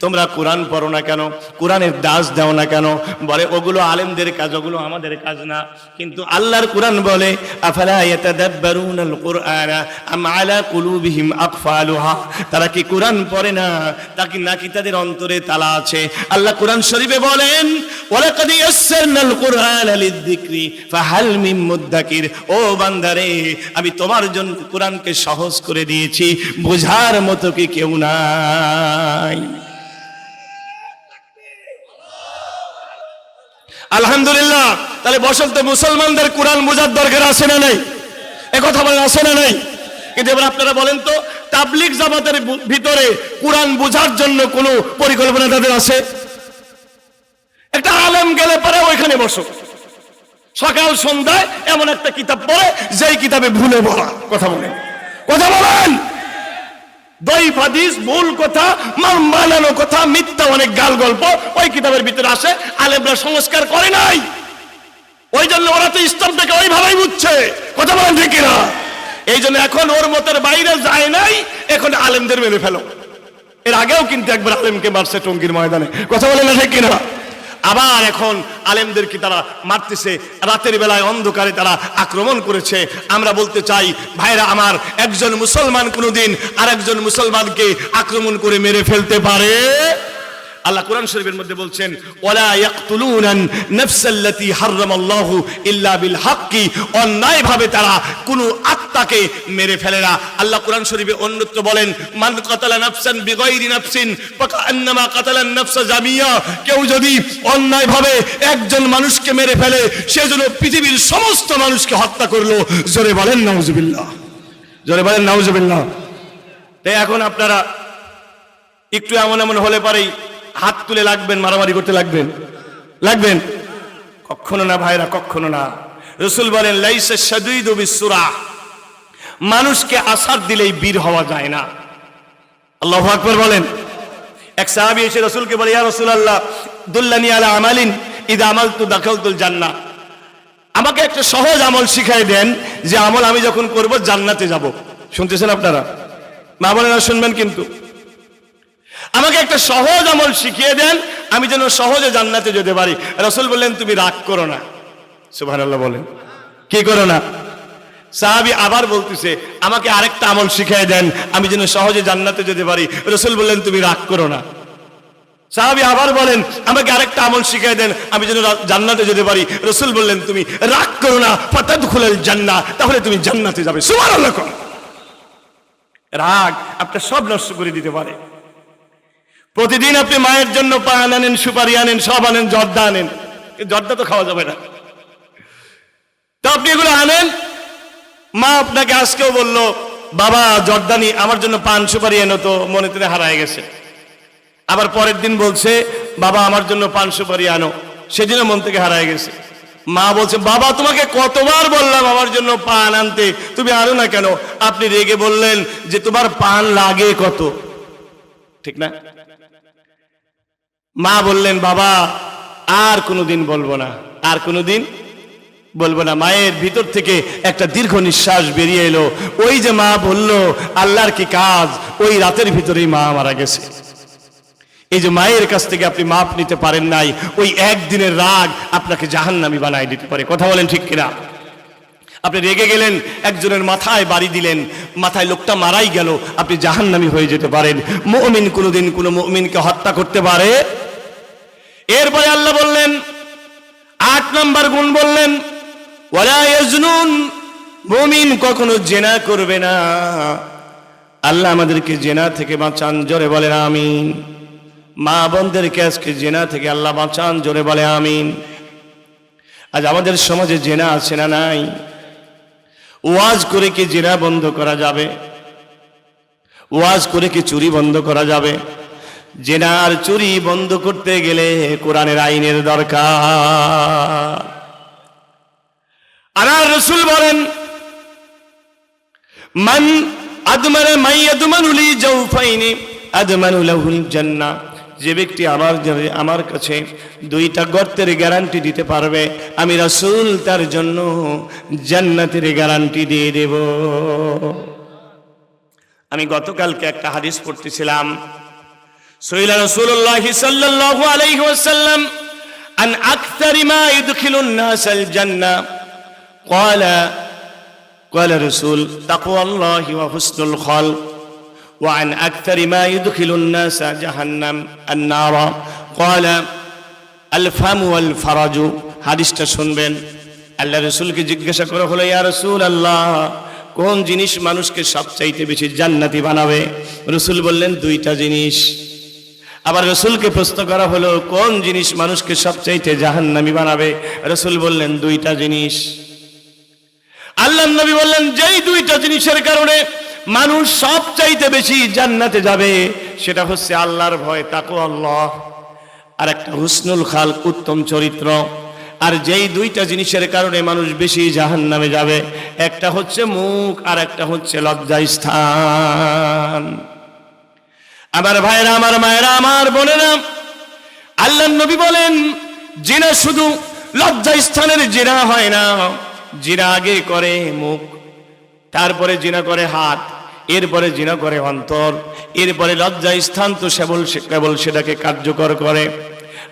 তোমরা কোরআন পড়ো না কেন, কোরআনের দাস দাও না কেন, বলে ওগুলো আলেমদের কাজ, ওগুলো আমাদের কাজ না। কিন্তু আল্লাহর কোরআন বলে আফালা ইয়াতাদাব্বারুনাল কুরআনা আম আলা কুলুবিহিম আকফালুহা, তারা কি কোরআন পড়ে না, তাকে নাকি তাদের অন্তরে তালা আছে? আল্লাহ কোরআন শরীফে বলেন ওয়ালাকাদ ইয়াসসারনাল কুরআনা লিযিকরি ফাহাল মিন মুদ্দাকির, ও বান্দারে আমি তোমার জন্য কোরআনকে সহজ করে দিয়েছি, বোঝার মতো কি কেউ নাই? আলহামদুলিল্লাহ। তাহলে বসন্ত মুসলমানদের কোরআন বোঝার দরকার আছে না নাই? একথা বলেন, আছে না নাই? কিন্তু এবার আপনারা বলেন তো, তাবলীগ জামাতের ভিতরে কোরআন বোঝার জন্য কোনো পরিকল্পনা তাদের আছে? একটা আলেম গেলে পরে ওইখানে বসো, সকাল সন্ধ্যায় এমন একটা কিতাব পড়ে যেই কিতাবে ভুলে ভরা। কথা বলেন, কথা বলেন। দইফ হাদিস, ভুল কথা, বানানো কথা, মিথ্যা অনেক গাল গল্প ওই কিতাবের ভিতরে আসে। আলেমরা সংস্কার করে নাই, ওই জন্য ওরা তো ইসলামটাকে ওইভাবেই বুঝছে। কথা বলেন ঠিক কিনা? এই জন্য এখন ওর মতের বাইরে যায় নাই, এখন আলেমদের মেরে ফেলো। এর আগেও কিন্তু একবার আলেমকে মারছে টঙ্গীর ময়দানে। কথা বলেন না ঠিক কিনা? আবার এখন আলেমদেরকে তারা মারতেছে, রাতের বেলায় অন্ধকারে তারা আক্রমণ করেছে। আমরা বলতে চাই ভাইরা আমার, একজন মুসলমান কোনোদিন আরেকজন মুসলমানকে আক্রমণ করে মেরে ফেলতে পারে? আল্লাহ কোরআন শরীফের মধ্যে বলছেন ওয়ালা ইয়াকতুলুনান নাফসাল্লাতী হারামাল্লাহু ইল্লা বিল হাক্কি, অন্যায়ভাবে তারা কোনো আত্মাকে মেরে ফেলে না। আল্লাহ কোরআন শরীফে অন্যত্র বলেন মান কাতালা নাফসান বিগাইরি নাফসিন ফাকান্নামা কাতালান নাফসা জামিয়া, কেউ যদি অন্যায়ভাবে একজন মানুষকে মেরে ফেলে সে যেন পৃথিবীর সমস্ত মানুষকে হত্যা করলো। জোরে বলেন নাউজুবিল্লাহ, জোরে বলেন নাউজুবিল্লাহ। তাই এখন আপনারা একটু এমন এমন হলে পারেই হাত তুলে লাগবেন, মারামারি করতে লাগবেন? কখনো না ভাইরা, কখনো না। রাসূল বলেন লাইসা শাদীদু বিসসুরা, মানুষকে আসার দিলেই বীর হওয়া যায় না। আল্লাহু আকবার বলেন। এক সাহাবী এসে রাসূলকে বলে ইয়া রাসূলুল্লাহ দুল্লানি আলা আমালিন ইযা আমালতু দাখালতুল জান্নাহ, আমাকে একটা সহজ আমল শিখাই দেন যে আমল আমি যখন করব জান্নাতে যাব। শুনতেছেন আপনারা? মা বোনেরা শুনবেন কিন্তু। আমাকে একটা সহজ আমল শিখিয়ে দেন আমি যেন সহজে জান্নাতে যেতে পারি। রাসূল বললেন তুমি রাগ করো না। সুবহানাল্লাহ বলেন, কি করো না? সাহাবী আবার বলতেছে আমাকে আরেকটা আমল শিখিয়ে দেন আমি যেন সহজে জান্নাতে যেতে পারি। রাসূল বললেন তুমি রাগ করো না। সাহাবী আবার বলেন আমাকে আরেকটা আমল শিখিয়ে দেন আমি যেন জান্নাতে যেতে পারি। রাসূল বললেন তুমি রাগ করো না, ফাতাদখুলুল জান্নাহ, তাহলে তুমি জান্নাতে যাবে। সুবহানাল্লাহ। রাগ আপনার সব নষ্ট করে দিতে পারে। প্রতিদিন আপনি মায়ের জন্য পান আনেন, সুপারি আনেন, সব আনেন, জর্দা আনেন, জর্দা তো খাওয়া যাবে না, তো আপনি এগুলো আনেন। মা আপনাকে আজকেও বললো বাবা জর্দানি আমার জন্য পান সুপারি এনো, তো মনে থেকে হারায় গেছে। আবার পরের দিন বলছে বাবা আমার জন্য পান সুপারি আনো, সেদিন মন থেকে হারায় গেছে। মা বলছে বাবা তোমাকে কতবার বললাম আমার জন্য পান আনতে, তুমি আনো না কেন? আপনি রেগে বললেন যে তোমার পান লাগে কত, ঠিক না? মা বললেন বাবা আর কোনোদিন বলবো না, আর কোনোদিন বলবো না। মায়ের ভিতর থেকে একটা দীর্ঘ নিঃশ্বাস বেরিয়ে এলো। ওই যে মা বলল আল্লাহর কি কাজ, ওই রাতের ভিতরেই মা মারা গেছে। এই যে মায়ের কাছ থেকে আপনি মাপ নিতে পারেন নাই, ওই একদিনের রাগ আপনাকে জাহান্নামী বানায় দিতে পারে। কথা বলেন ঠিক কিনা? আপনি রেগে গেলেন, একজনের মাথায় বাড়ি দিলেন, মাথায় লোকটা মারাই গেল, আপনি জাহান্নামী হয়ে যেতে পারেন। মুমিন কোনোদিন কোনো মুমিনকে হত্যা করতে পারে? এরপরে আল্লাহ বললেন 8 নম্বর গুণ বললেন ওয়ালা ইয়াজনুন, মুমিন কখনো জিনা করবে না। আল্লাহ আমাদেরকে জিনা থেকে বাঁচান, জোরে বলেন আমিন। মা বোনদেরকে আজকে জিনা থেকে আল্লাহ বাঁচান, জোরে বলে আমিন। আজ আমাদের সমাজে জিনা আছে না নাই? ওয়াজ করে কি জিনা বন্ধ করা যাবে? ওয়াজ করে কি চুরি বন্ধ করা যাবে? জিনা আর চুরি বন্ধ করতে গেলে কোরআনের আইনের দরকার। আর রাসূল বলেন মান আদমানা মাইয়াদমানু লি জাওফাইনি আদমানু লাহুল জান্নাহ, যে ব্যক্তি আমার কাছে 2টা গর্তের গ্যারান্টি দিতে পারবে, আমি রাসূল তার জন্য জান্নাতের গ্যারান্টি দিয়ে দেব। আমি গতকালকে একটা হাদিস পড়তেছিলাম, সুইলা রাসূলুল্লাহ সাল্লাল্লাহু আলাইহি ওয়াসাল্লাম আন আকতারি মা ইদখিলুন নাসাল জান্নাহ قال رسول تقوى الله وحسن الخلق وعن أكثر ما يدخل الناس جهنم النار قال الفم والفرج। হাদিসটা শুনবেন। আল্লাহ রাসূলকে জিজ্ঞাসা করা হলো, ইয়া রাসূলুল্লাহ, কোন জিনিস মানুষকে সবচাইতে বেশি জান্নাতি বানাবে? রাসূল বললেন 2টা জিনিস। আবার রাসূলকে প্রশ্ন করা হলো, কোন জিনিস মানুষকে সবচাইতে জাহান্নামী বানাবে? রাসূল বললেন 2টা জিনিস। আল্লাহর নবী বললেন, যেই 2টা জিনিসের কারণে মানুষ সবচাইতে বেশি জান্নাতে যাবে সেটা হচ্ছে আল্লাহর ভয়, তাকওয়া আল্লাহ, আর একটা হুসনুল খালক, উত্তম চরিত্র। আর যেই 2টা জিনিসের কারণে মানুষ বেশি জাহান্নামে যাবে, একটা হচ্ছে মুখ আর একটা হচ্ছে লজ্জাস্থান। আমার ভাইরা, আমার মায়েরা, আমার বোনেরা, আল্লাহর নবী বলেন জিনা শুধু লজ্জাস্থানের জিনা হয় না, জিনা আগে করে মুখ, তারপরে জিনা করে হাত, এরপরে জিনা করে অন্তর, এরপরে লজ্জা স্থান তো কেবল সেটাকে কার্যকর করে।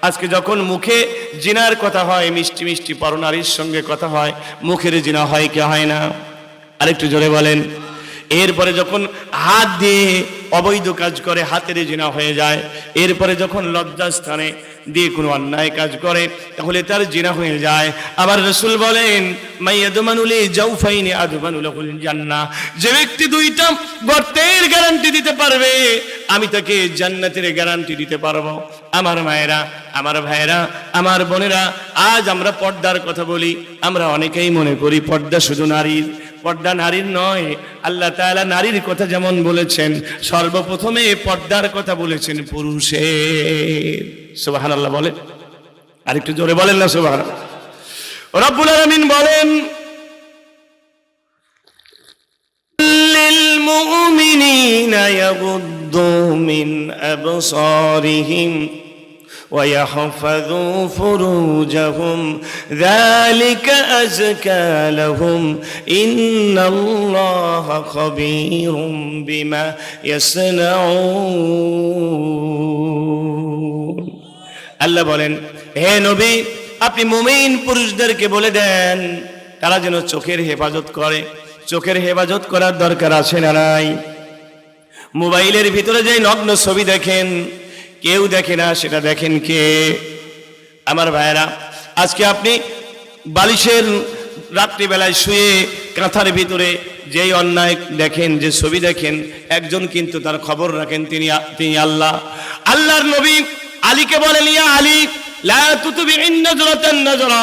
আজকে যখন মুখে জিনার কথা হয়, মিষ্টি মিষ্টি পরনারীর সঙ্গে কথা হয়, মুখের জিনা হয় কি হয় না? আরেকটু জোরে বলেন। এরপরে যখন হাত দিয়ে অবৈধ কাজ করে, হাতের জিনা হয়ে যায়। এরপরে যখন লজ্জাস্থানে দিয়ে কোনো অন্যায় কাজ করে, তাহলে তার জিনা হয়ে যায়। আবার রাসূল বলেন মাইয়াদমানু লি জাওফাইনি আদমানু লাহুল জান্নাহ, যে ব্যক্তি 2টা গর্তের গ্যারান্টি দিতে পারবে, আমি তাকে জান্নাতের গ্যারান্টি দিতে পারবো। আমার মায়েরা, আমার ভাইয়েরা, আমার বোনেরা, আজ আমরা পর্দার কথা বলি, আমরা অনেকেই মনে করি পর্দা শুধু নারীর। পর্দা নারীর নয়। আল্লাহ তাআলা নারীর কথা যেমন বলেছেন, সর্বপ্রথমে পর্দার কথা বলেছেন পুরুষের। সুবহানাল্লাহ বলেন, আরেকটু জোরে বলেন না সুবহানাল্লাহ। রব্বুল আলামিন বলেন লিল মুমিনিনা ইয়াগুদ্দু মিন আবসারিহিম ويحفظوا فروجهم ذلك أزكى لهم إن الله خبير بما يصنعون। আল্লাহ বলেন, হে নবী, আপনি মুমিন পুরুষদেরকে বলে দেন তারা যেন চোখের হেফাজত করে। চোখের হেফাজত করার দরকার আছে না নাই? মোবাইলের ভিতরে যে নগ্ন ছবি দেখেন, কেউ দেখে না, সেটা দেখেন কে? আমার ভাইয়েরা, আজকে আপনি বালিশের রাত্রিবেলায় শুয়ে কাঁথার ভিতরে যেই অন্যায় দেখেন, যে ছবি দেখেন, একজন কিন্তু তার খবর রাখেন, তিনি আল্লাহ। আল্লাহর নবী আলীকে বলেন, ইয়া আলী লা তুতবিইন নাজরাতান নাজরা,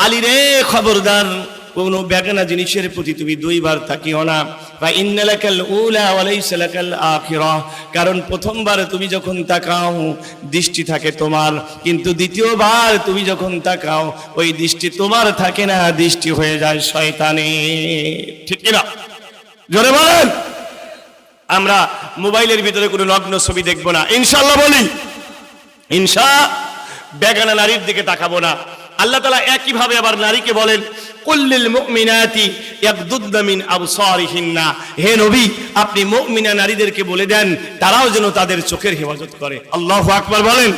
আলী রে খবরদার, কোনো বেগানা জিনিসের প্রতি তুমি 2বার তাকিও না। বা ইন্নালাকাল উলা ওয়া লাইসা লাকাল আখিরাহ, কারণ প্রথমবার তুমি যখন তাকাও দৃষ্টি থাকে তোমার, কিন্তু দ্বিতীয়বার তুমি যখন তাকাও ওই দৃষ্টি তোমার থাকে না, দৃষ্টি হয়ে যায় শয়তানের। ঠিক কি না? জোরে বলেন। আমরা মোবাইলের ভিতরে কোনো নগ্ন ছবি দেখবো না, ইনশাআল্লাহ বলি, বেগানা নারীর দিকে তাকাবো না। আল্লাহ তাআলা একই ভাবে আবার নারীকে বলেন কুল্লিল মুমিনাতি ইয়াগদুদনা মিন আবসারিহিন্না, হে নবী আপনি মুমিনা নারীদেরকে বলে দেন তারাও যেন তাদের চোখের হেফাজত করে। আল্লাহু আকবার বলেন।